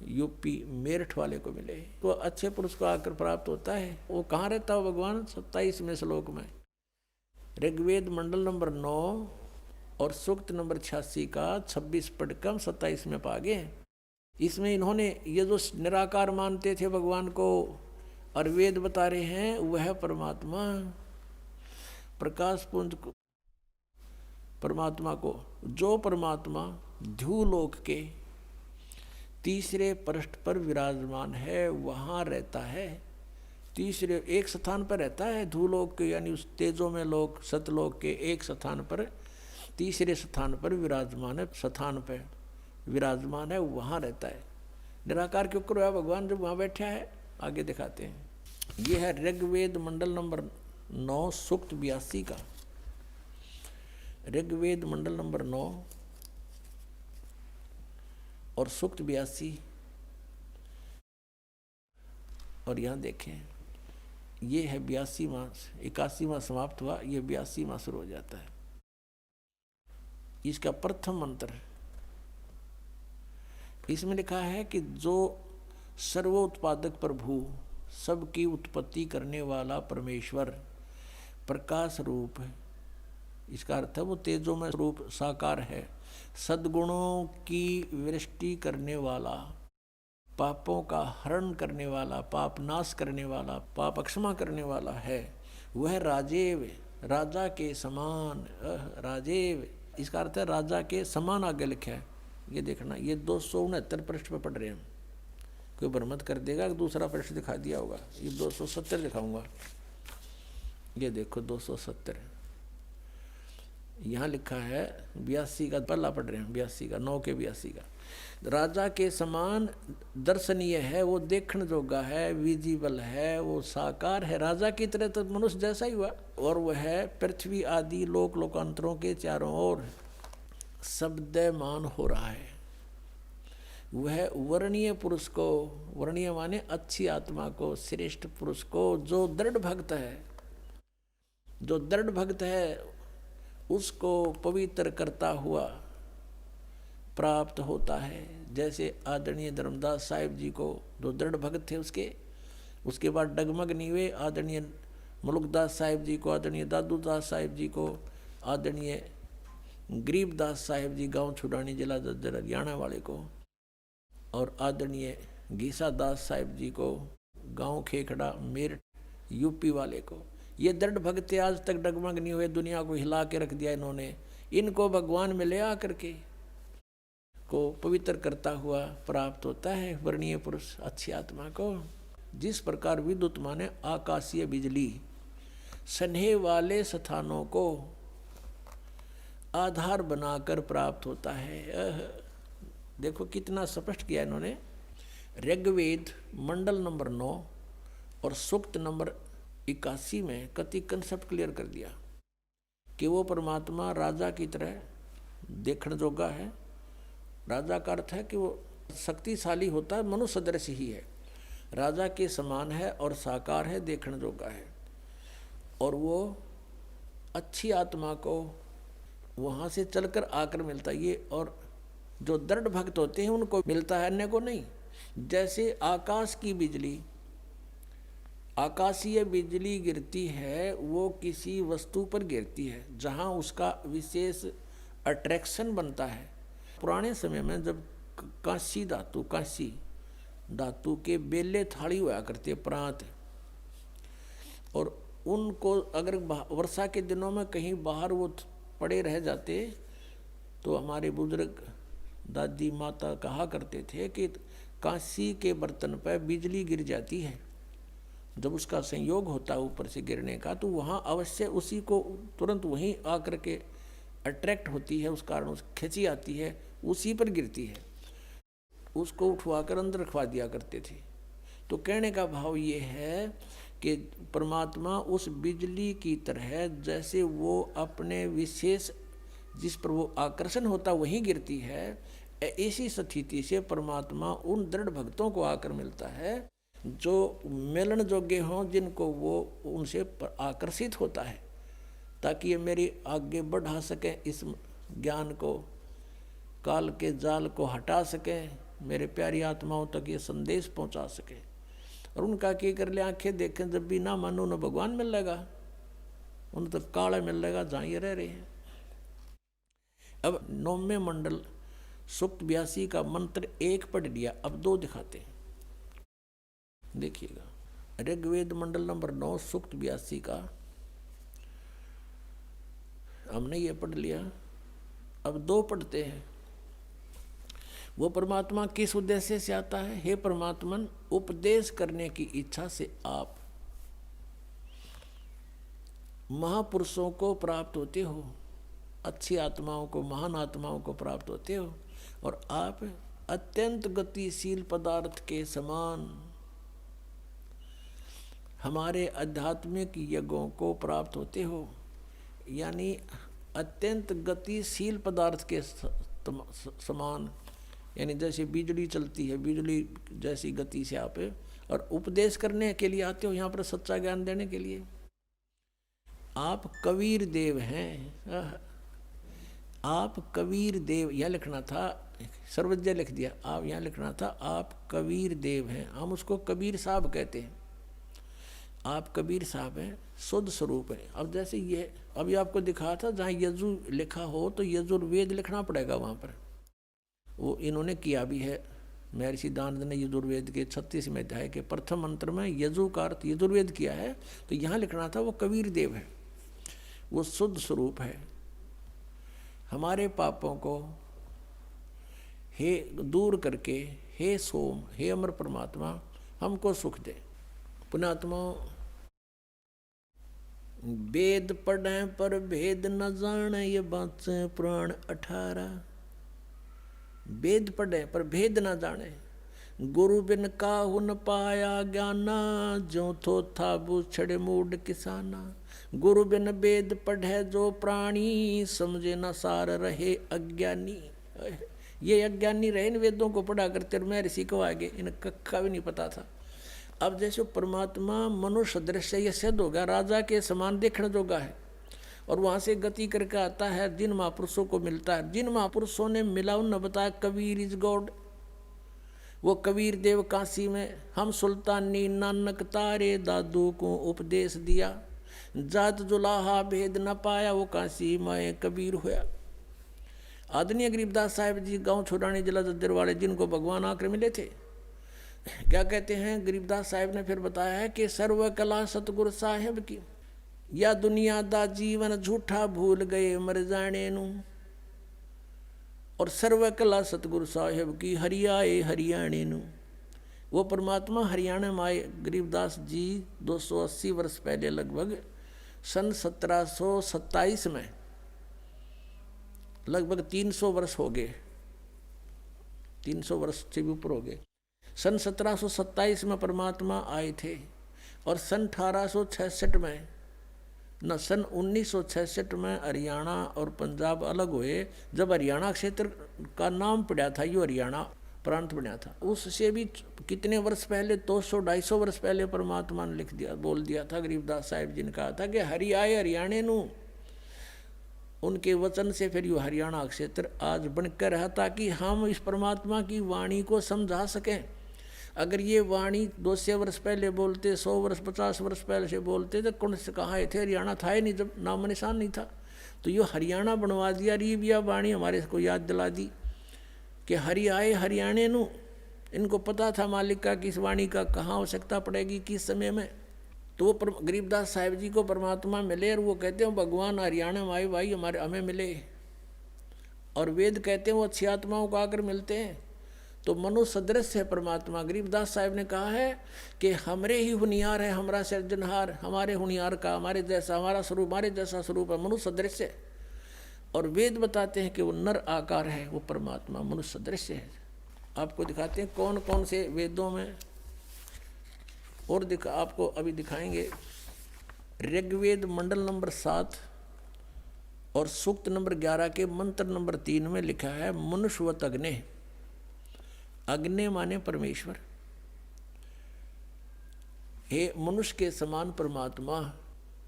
यूपी मेरठ वाले को मिले। तो अच्छे पुरुष को आकर प्राप्त होता है। वो कहाँ रहता हो भगवान? 27वें श्लोक में ऋग्वेद मंडल नंबर 9 और सूक्त नंबर 86 का 26 पढ़कर 27 में पा गए। इसमें इन्होंने ये जो निराकार मानते थे भगवान को और वेद बता रहे हैं, वह परमात्मा प्रकाश पुंज को, परमात्मा को, जो परमात्मा ध्युलोक के तीसरे पृष्ठ पर विराजमान है वहाँ रहता है। तीसरे एक स्थान पर रहता है ध्युलोक के यानी उस तेजो में लोक सतलोक के एक स्थान पर, तीसरे स्थान पर विराजमान है, स्थान पर विराजमान है, वहाँ रहता है। निराकार क्यों करो है भगवान जब वहाँ बैठा है? आगे दिखाते हैं। ये है ऋग्वेद मंडल नंबर 9 सूक्त 82 का। ऋग्वेद मंडल नंबर 9 और सूक्त 82। और यहाँ देखें, ये है 82वां, 81वां समाप्त हुआ, ये 82वां शुरू हो जाता है। इसका प्रथम मंत्र, इसमें लिखा है कि जो सर्वोत्पादक प्रभु, सबकी उत्पत्ति करने वाला परमेश्वर प्रकाश रूप है। इसका अर्थ है वो तेजोमय रूप साकार है, सद्गुणों की वृष्टि करने वाला, पापों का हरण करने वाला, पाप नाश करने वाला, पाप क्षमा करने वाला है। वह राजेव, राजा के समान, राजेव इसका अर्थ है राजा के समान। आगे लिखा है, ये देखना, ये 269 पृष्ठ पर पढ़ रहे हैं। कोई भ्रमत कर देगा कि दूसरा पृष्ठ दिखा दिया होगा। ये 270 दिखाऊंगा। ये देखो 270 यहाँ लिखा है। 82 का पहला पढ़ रहे हैं, 82 का 9 के 82 का। राजा के समान दर्शनीय है, वो देखने जोगा है, विजिबल है, वो साकार है, राजा की तरह तो मनुष्य जैसा ही हुआ। और वह पृथ्वी आदि लोक लोकांतरों के चारों ओर शब्दमान हो रहा है। वह वर्णीय पुरुष को, वर्णीय माने अच्छी आत्मा को, श्रेष्ठ पुरुष को, जो दृढ़ भक्त है, जो दृढ़ भक्त है उसको पवित्र करता हुआ प्राप्त होता है। जैसे आदरणीय धर्मदास साहिब जी को, जो दृढ़ भक्त थे उसके बाद डगमग नहीं हुए। आदरणीय मुल्कदास साहिब जी को, आदरणीय दादू दास साहिब जी को, आदरणीय गरीबदास साहिब जी गांव छुड़ानी जिला दद्दर हरियाणा वाले को, और आदरणीय गीसा दास साहिब जी को गांव खेखड़ा मेरठ यूपी वाले को। ये दृढ़ भक्त आज तक डगमग नहीं हुए, दुनिया को हिला के रख दिया इन्होंने। इनको भगवान में ले आकर के को पवित्र करता हुआ प्राप्त होता है वर्णीय पुरुष अच्छी आत्मा को। जिस प्रकार विद्युत माने आकाशीय बिजली स्नेह वाले स्थानों को आधार बनाकर प्राप्त होता है। देखो कितना स्पष्ट किया इन्होंने। ऋग्वेद मंडल नंबर 9 और सूक्त नंबर 81 में कति कंसेप्ट क्लियर कर दिया कि वो परमात्मा राजा की तरह देखने जोगा है। राजा का अर्थ है कि वो शक्तिशाली होता है, मनुष्य सदृश ही है, राजा के समान है और साकार है, देखने जोगा है। और वो अच्छी आत्मा को वहाँ से चलकर आकर मिलता है ये, और जो दृढ़ भक्त होते हैं उनको मिलता है, अन्य को नहीं। जैसे आकाश की बिजली, आकाशीय बिजली गिरती है वो किसी वस्तु पर गिरती है जहाँ उसका विशेष अट्रैक्शन बनता है। पुराने समय में जब कांसी धातु के बेले थाली हुआ करते प्रांत, और उनको अगर वर्षा के दिनों में कहीं बाहर वो पड़े रह जाते तो हमारे बुजुर्ग दादी माता कहा करते थे कि कांसी के बर्तन पर बिजली गिर जाती है, जब उसका संयोग होता है ऊपर से गिरने का तो वहाँ अवश्य उसी को तुरंत वहीं आकर के अट्रैक्ट होती है, उस कारण उस खिंची आती है, उसी पर गिरती है। उसको उठवाकर अंदर रखवा दिया करते थे। तो कहने का भाव ये है कि परमात्मा उस बिजली की तरह जैसे वो अपने विशेष जिस पर वो आकर्षण होता वहीं गिरती है, ऐसी स्थिति से परमात्मा उन दृढ़ भक्तों को आकर मिलता है जो मिलन योग्य हों, जिनको वो उनसे आकर्षित होता है, ताकि ये मेरी आगे बढ़ा सकें, इस ज्ञान को, काल के जाल को हटा सकें, मेरे प्यारी आत्माओं तक ये संदेश पहुंचा सकें। और उनका क्या कर ले, आंखें देखें जब भी ना मानो न भगवान मिल लेगा, उन तो काला मिल लेगा जहाँ ये रह रहे हैं। अब 9वें मंडल सूक्त 82 का मंत्र 1 पढ़ लिया, अब 2 दिखाते हैं, देखिएगा। ऋग्वेद मंडल नंबर 9 सूक्त 82 का हमने ये पढ़ लिया, अब 2 पढ़ते हैं। वो परमात्मा किस उद्देश्य से आता है? हे परमात्मन, उपदेश करने की इच्छा से आप महापुरुषों को प्राप्त होते हो, अच्छी आत्माओं को, महान आत्माओं को प्राप्त होते हो, और आप अत्यंत गतिशील पदार्थ के समान हमारे आध्यात्मिक यज्ञों को प्राप्त होते हो। यानी अत्यंत गतिशील पदार्थ के समान, यानी जैसे बिजली चलती है, बिजली जैसी गति से आप, और उपदेश करने के लिए आते हो, यहाँ पर सच्चा ज्ञान देने के लिए। आप कबीर देव हैं, आप कबीर देव, यह लिखना था, सर्वज्ञ लिख दिया, आप यहाँ लिखना था आप कबीर देव हैं। हम उसको कबीर साहब कहते हैं, आप कबीर साहब हैं, शुद्ध स्वरूप है। अब जैसे ये अभी आपको दिखा था, जहाँ यजु लिखा हो तो यजुर्वेद लिखना पड़ेगा वहाँ पर, वो इन्होंने किया भी है। महर्षि दानंद ने यजुर्वेद के 36वें अध्याय के प्रथम मंत्र में यजु का अर्थ यजुर्वेद किया है, तो यहाँ लिखना था वो कबीर देव है, वो शुद्ध स्वरूप है। हमारे पापों को हे दूर करके, हे सोम, हे अमर परमात्मा, हमको सुख दे। पुण्यात्मा, वेद पढ़े पर भेद न जाने, ये बात पुराण 18। वेद पढ़े पर भेद न जाने, गुरु बिन काहू न पाया ज्ञाना, जो थो था बूछड़े मूड किसाना। गुरु बिन वेद पढ़े जो प्राणी, समझे न सार रहे अज्ञानी। ये अज्ञानी रहे, इन वेदों को पढ़ा करते, और मैं ऋषि को आगे इन कक्का भी नहीं पता था। अब जैसे परमात्मा मनुष्य दृश्य ये सिद्ध होगा, राजा के समान देखने जोगा है, और वहाँ से गति करके आता है, जिन महापुरुषों को मिलता है, जिन महापुरुषों ने मिला उन बताया कबीर इज गॉड। वो कबीर देव काशी में, हम सुल्तानी नानक तारे दादू को उपदेश दिया, जात जुलाहा भेद न पाया, वो काशी माए कबीर होया। आदरणीय गरीबदास साहिब जी गांव छोड़ानी जिला जद्दर वाले, जिनको भगवान आकर मिले थे, क्या कहते हैं गरीबदास साहिब ने फिर बताया है कि सर्व कला सतगुरु साहिब की, या दुनिया दा जीवन झूठा भूल गए मर जाने नू, और सर्व कला सतगुरु साहिब की हरियाए हरियाणे नू। वो परमात्मा हरियाणा में आए, गरीबदास जी 280 वर्ष पहले लगभग सन 1727 में, लगभग 300 वर्ष हो गए, 300 वर्ष से भी ऊपर हो गए। सन 1727 में परमात्मा आए थे और सन 1866 में न सन 1966 में हरियाणा और पंजाब अलग हुए। जब हरियाणा क्षेत्र का नाम पड़ा था, यो हरियाणा प्रांत बना था, उससे भी कितने वर्ष पहले, 200-250 वर्ष पहले परमात्मा ने लिख दिया, बोल दिया था। गरीबदास साहिब जी ने कहा था कि हरि आए हरियाणे नू। उनके वचन से फिर यो हरियाणा क्षेत्र आज बनकर रहा, ताकि हम इस परमात्मा की वाणी को समझा सकें। अगर ये वाणी 200 वर्ष पहले बोलते, 100 वर्ष 50 वर्ष पहले से बोलते, तो कौन से कहाँ थे? हरियाणा था ही नहीं, जब नाम निशान नहीं था। तो यो हरियाणा बनवा दिया। ये वाणी हमारे को याद दिला दी कि हरि आए हरियाणे नू। इनको पता था मालिक का कि इस वाणी का कहाँ आवश्यकता पड़ेगी, किस समय में। तो वो गरीबदास साहिब जी को परमात्मा मिले और वो कहते हैं भगवान हरियाणा में आए भाई, हमारे हमें मिले। और वेद कहते हैं वो अच्छी आत्माओं को आकर मिलते हैं। तो मनुष्य सदृश है परमात्मा। गरीबदास साहिब ने कहा है कि हमरे ही हुनियार है, हमारा सृजनहार, हमारे हुनियार का, हमारे जैसा हमारा स्वरूप, हमारे जैसा स्वरूप है, मनुष्य सदृश है। और वेद बताते हैं कि वो नर आकार है, वो परमात्मा मनुष्य सदृश है। आपको दिखाते हैं कौन कौन से वेदों में, और आपको अभी दिखाएंगे। ऋग्वेद मंडल नंबर 7 और सूक्त नंबर 11 के मंत्र नंबर 3 में लिखा है मनुष्यवत अग्ने। अग्नि माने परमेश्वर। हे मनुष्य के समान परमात्मा।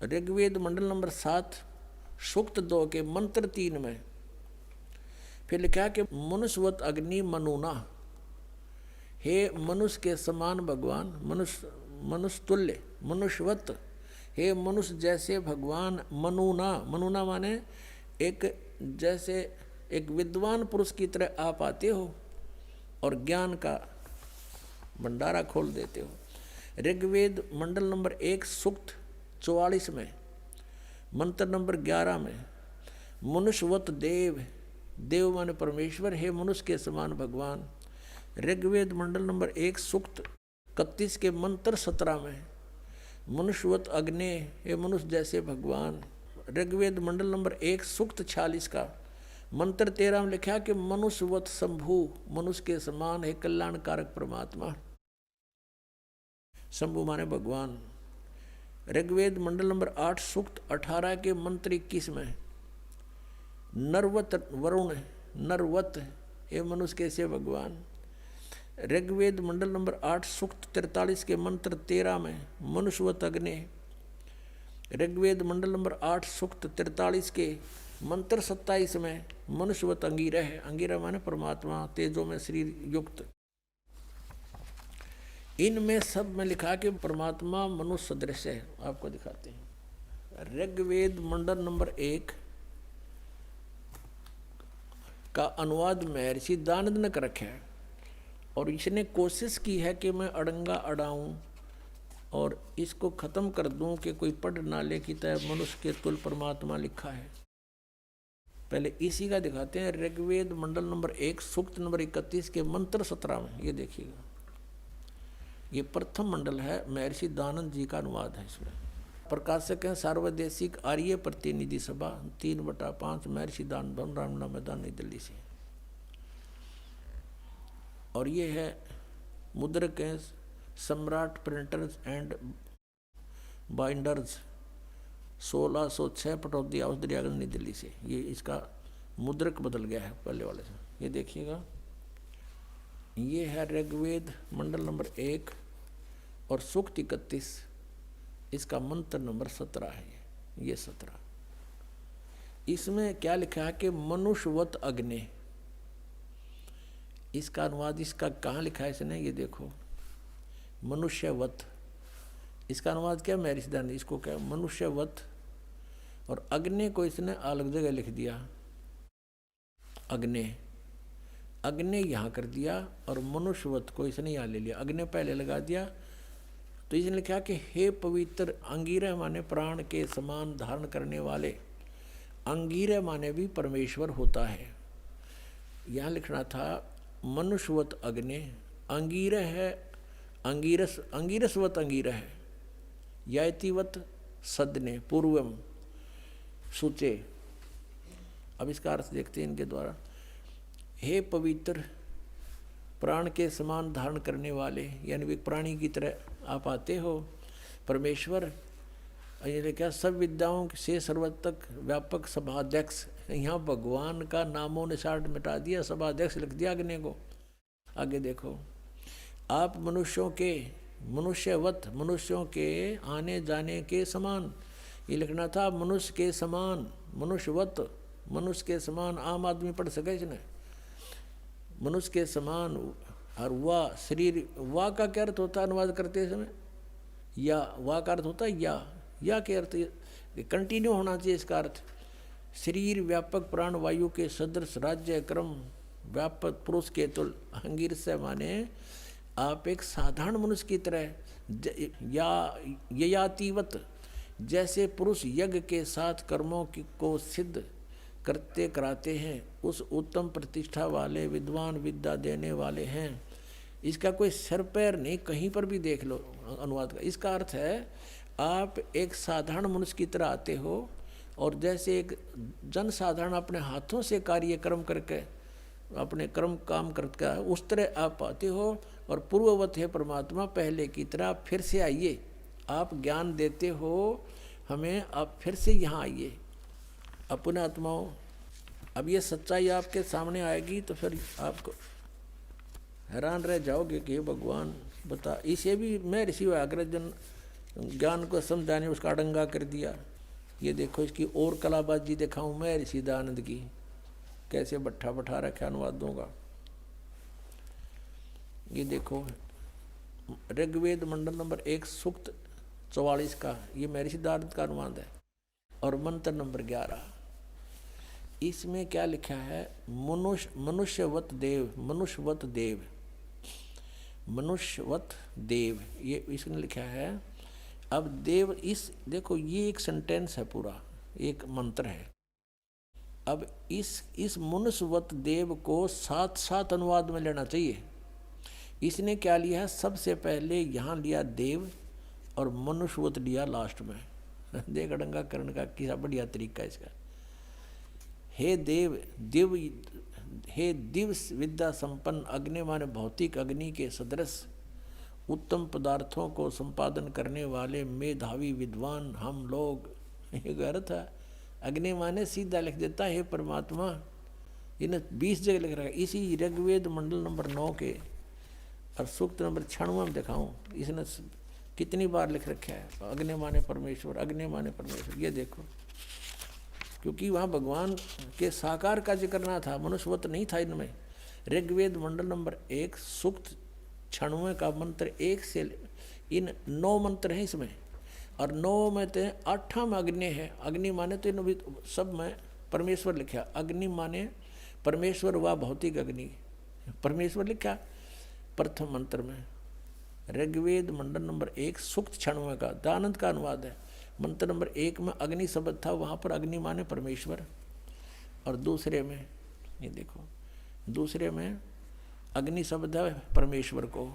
ऋग्वेद मंडल नंबर 7 सूक्त 2 के मंत्र 3 में फिर लिखा कि मनुष्यवत अग्नि मनुना। हे मनुष्य के समान भगवान, मनुष्य तुल्य, मनुष्यवत, हे मनुष्य जैसे भगवान। मनुना, मनुना माने एक जैसे एक विद्वान पुरुष की तरह आप आते हो और ज्ञान का भंडारा खोल देते हो। ऋग्वेद मंडल नंबर 1 सूक्त 44 में मंत्र नंबर 11 में मनुष्यवत देव, देव माने परमेश्वर, हे मनुष्य के समान भगवान। ऋग्वेद मंडल नंबर 1 सूक्त 31 के मंत्र 17 में मनुष्यवत अग्नि, हे मनुष्य जैसे भगवान। ऋग्वेद मंडल नंबर 1 सूक्त 46 का मंत्र 13 में लिखा कि मनुष्यवत शंभु, मनुष्य के समान है कल्याणकारक परमात्मा। शंभु माने भगवान। ऋग्वेद मंडल नंबर 8 सूक्त 18 के मंत्र 21 में नरवत वरुण, नरवत, हे मनुष्य कैसे भगवान। ऋग्वेद मंडल नंबर 8 सूक्त 43 के मंत्र 13 में मनुष्यवत अग्नि। ऋग्वेद मंडल नंबर 8 सूक्त 43 के मंत्र 27 में मनुष्यवत अंगिरह है। अंगिरह माने परमात्मा, तेजो में शरीर युक्त। इनमें सब में लिखा कि परमात्मा मनुष्य सदृश है। आपको दिखाते हैं। ऋग्वेद मंडल नंबर 1 का अनुवाद महर्षि दानंद ने कर रखा है और इसने कोशिश की है कि मैं अड़ंगा अड़ाऊं और इसको खत्म कर दूं कि कोई पढ़ ना ले कि तय मनुष्य के तुल परमात्मा लिखा है। पहले इसी का दिखाते हैं। ऋग्वेद मंडल नंबर 1 सूक्त नंबर 31 के मंत्र 17 में ये देखिएगा। ये प्रथम मंडल है, महर्षि दानंद जी का अनुवाद है। इसमें प्रकाशक हैं सार्वदेशिक आर्य प्रतिनिधि सभा 3/5 महर्षि दानंद भवन, रामना मैदान, नई दिल्ली से। और ये है मुद्रक हैं सम्राट printers and binders 1606 Pataudi house Daryaganj, नई दिल्ली से। ये इसका मुद्रक बदल गया है पहले वाले से। ये देखिएगा। ये है ऋग्वेद मंडल नंबर 1 और सूक्त 31, इसका मंत्र नंबर 17 है। ये 17। इसमें क्या लिखा है कि मनुष्यवत अग्नि। इसका अनुवाद इसका कहाँ लिखा है इसने, ये देखो, मनुष्यवत। इसका अनुवाद क्या महर्षि दानंद, इसको क्या मनुष्यवत, और अग्नि को इसने अलग जगह लिख दिया। अग्नि, अग्नि यहाँ कर दिया और मनुष्यवत को इसने यहाँ ले लिया। अग्नि पहले लगा दिया तो इसने लिखा कि हे पवित्र अंगिरह माने प्राण के समान धारण करने वाले। अंगिरह माने भी परमेश्वर होता है। यहाँ लिखना था मनुष्यवत अग्नि। अंगिरह है अंगिरस, अंगिरसवत अंगिरह है। यातिवत सदने पूर्वम सूचे। अब इसका अर्थ देखते हैं इनके द्वारा। हे पवित्र प्राण के समान धारण करने वाले, यानी वे प्राणी की तरह आप आते हो परमेश्वर। ये क्या सब विद्याओं से सर्वतक व्यापक सभाध्यक्ष, यहाँ भगवान का नामों निशान मिटा दिया, सभाध्यक्ष लिख दिया अग्नि को। आगे देखो, आप मनुष्यों के मनुष्यवत, मनुष्यों के आने जाने के समान, ये लिखना था मनुष्य के समान, मनुष्यवत, मनुष्य के समान। आम आदमी पढ़ सके इसने, मनुष्य के समान। और वाह शरीर, वाह का क्या अर्थ होता है अनुवाद करते समय? या, वाह का अर्थ होता है या के अर्थ कंटिन्यू होना चाहिए इसका अर्थ। शरीर व्यापक प्राण वायु के सदृश राज्य क्रम व्यापक पुरुष के तुल। अंगिर से माने आप एक साधारण मनुष्य की तरह, या ययातिवत, जैसे पुरुष यज्ञ के साथ कर्मों को सिद्ध करते कराते हैं, उस उत्तम प्रतिष्ठा वाले विद्वान विद्या देने वाले हैं। इसका कोई सिर पैर नहीं, कहीं पर भी देख लो अनुवाद का। इसका अर्थ है आप एक साधारण मनुष्य की तरह आते हो, और जैसे एक जन साधारण अपने हाथों से कार्यक्रम करके अपने कर्म काम करके उस तरह आप आते हो। और पूर्ववत है परमात्मा, पहले की तरह फिर से आइए, आप ज्ञान देते हो हमें, आप फिर से यहाँ आइए अपने आत्माओं। अब ये सच्चाई आपके सामने आएगी तो फिर आपको हैरान रह जाओगे कि भगवान बता। इसे भी मैं ऋषि व्याघ्र जन ज्ञान को समझाने उसका अडंगा कर दिया। ये देखो इसकी और कलाबाजी दिखाऊं मैं ऋषि दयानंद की, कैसे बट्ठा बैठा रखा अनुवादों का। ये देखो ऋग्वेद मंडल नंबर 1 सूक्त 44 का, ये महर्षि दयानंद का अनुवाद है। और मंत्र नंबर 11, इसमें क्या लिखा है? मनुष्यवत देव, मनुष्यवत देव, मनुष्यवत देव, ये इसने लिखा है। अब देव, इस देखो ये एक सेंटेंस है, पूरा एक मंत्र है। अब इस मनुष्यवत देव को साथ साथ अनुवाद में लेना चाहिए। इसने क्या लिया है? सबसे पहले यहाँ लिया देव और मनुष्यवत लिया लास्ट में। देख अडंगा करण का किसा बढ़िया तरीका इसका। हे देव, दिव, हे दिव विद्या संपन्न अग्नि, माने भौतिक अग्नि के सदृश उत्तम पदार्थों को संपादन करने वाले मेधावी विद्वान हम लोग। ये अर्थ है। अग्नि माने सीधा लिख देता है परमात्मा। इन्हें 20 जगह लिख रखा है। इसी ऋग्वेद मंडल नंबर 9 के और सूक्त नंबर 96 में दिखाऊं इसने कितनी बार लिख रखा है अग्नि माने परमेश्वर, अग्नि माने परमेश्वर। ये देखो, क्योंकि वहाँ भगवान के साकार का जिक्र ना था, मनुष्यवत नहीं था इनमें। ऋग्वेद मंडल नंबर 1 सूक्त 96 का मंत्र 1 से इन 9 मंत्र हैं इसमें, और 9 में तो 8वां में अग्नि है। अग्नि माने तो इन सब में परमेश्वर लिखा। अग्नि माने परमेश्वर व भौतिक अग्नि, परमेश्वर लिखा प्रथम मंत्र में। ऋग्वेद मंडल नंबर 1 सूक्त 96 का दयानंद का अनुवाद है। मंत्र नंबर 1 में अग्नि शब्द था, वहाँ पर अग्नि माने परमेश्वर। और दूसरे में ये देखो, दूसरे में अग्नि शब्द है परमेश्वर को।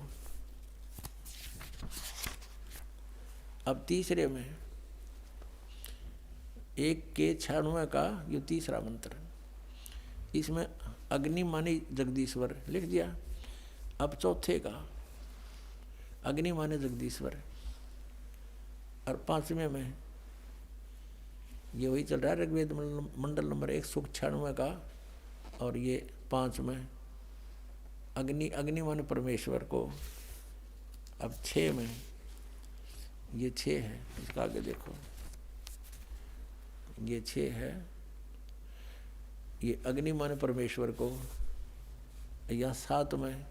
अब तीसरे में 1 के 96 का ये तीसरा मंत्र, इसमें अग्नि माने जगदीश्वर लिख दिया। अब चौथे का अग्नि माने जगदीश्वर, और 5वें में ये वही चल रहा है ऋग्वेद मंडल नंबर 1 सूक्त 96 का, और ये 5 में अग्नि, अग्नि माने परमेश्वर को। अब 6 में ये 6 है, इसका आगे देखो ये 6 है, ये अग्नि माने परमेश्वर को। या 7 में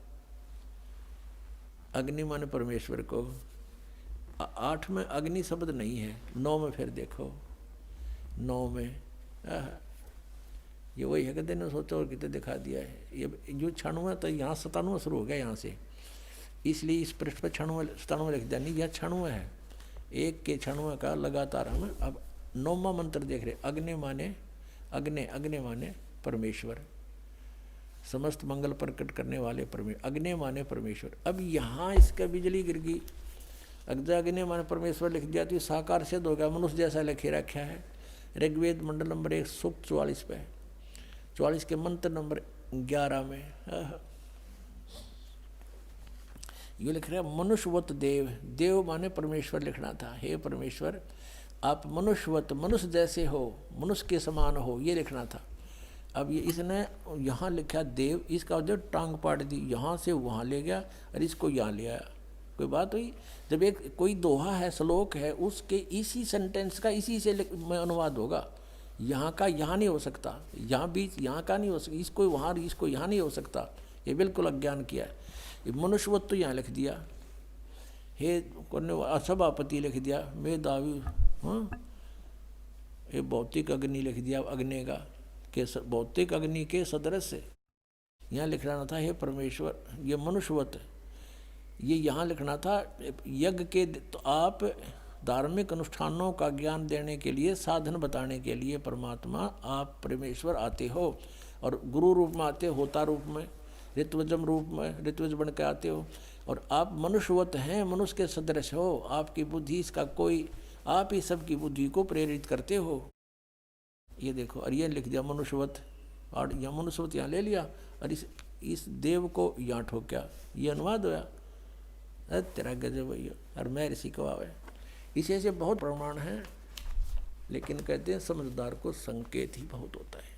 अग्नि माने परमेश्वर को। 8 में अग्नि शब्द नहीं है। 9 में फिर देखो, 9 में ये वही है कि देने सोचो और कितने दिखा दिया है। ये जो 96 तो यहाँ 97 शुरू हो गया यहाँ से, इसलिए इस पृष्ठ पर 97 लिख दिया। नहीं, यह 96 है। 1 के 96 का लगातार हम अब 9वां मंत्र देख रहे। अग्नि माने अग्नि, अग्नि माने परमेश्वर, समस्त मंगल प्रकट करने वाले परमेश्वर। अग्नि माने परमेश्वर। अब यहाँ इसका बिजली गिर गई। अग्नि माने परमेश्वर लिख दिया तो ये साकार सिद्ध हो गया, मनुष्य जैसा लिखे रखा है। ऋग्वेद मंडल नंबर 1 सूक्त 44 पे, 44 के मंत्र नंबर 11 में ये लिख रहा है मनुष्यवत देव। देव माने परमेश्वर लिखना था, हे परमेश्वर आप मनुष्यवत, मनुष्य जैसे हो, मनुष्य के समान हो, ये लिखना था। अब ये इसने यहाँ लिखा देव, इसका जो टांग पाट दी, यहाँ से वहाँ ले गया और इसको यहाँ ले आया। कोई बात हुई? जब एक कोई दोहा है, श्लोक है, उसके इसी सेंटेंस का इसी से में अनुवाद होगा। यहाँ का यहाँ नहीं हो सकता, यहाँ बीच यहाँ का नहीं हो सकता, इसको वहाँ इसको यहाँ नहीं हो सकता। ये बिल्कुल अज्ञान किया है। ये मनुष्यवत तो यहाँ लिख दिया, हे करने सभापति लिख दिया, मेधावी, हाँ, ये भौतिक अग्नि लिख दिया, अग्नि का के भौतिक अग्नि के सदृश से यहाँ लिखना था, हे परमेश्वर ये मनुष्यवत, ये यहाँ लिखना था यज्ञ के। तो आप धार्मिक अनुष्ठानों का ज्ञान देने के लिए, साधन बताने के लिए परमात्मा आप परमेश्वर आते हो, और गुरु रूप में आते हो, होता रूप में, ऋत्विजम रूप में, ऋत्विज बन के आते हो, और आप मनुष्यवत हैं, मनुष्य के सदृश हो। आपकी बुद्धि इसका कोई, आप ही सबकी बुद्धि को प्रेरित करते हो। ये देखो, और ये लिख दिया मनुष्यवत, और यह मनुष्यवत यहाँ ले लिया, और इस देव को यहाँ ठोक्या, ये अनुवाद होया। अरे तेरा गजब भैया, और मैं ऋषि को आवे। इसे ऐसे बहुत प्रमाण हैं, लेकिन कहते हैं समझदार को संकेत ही बहुत होता है।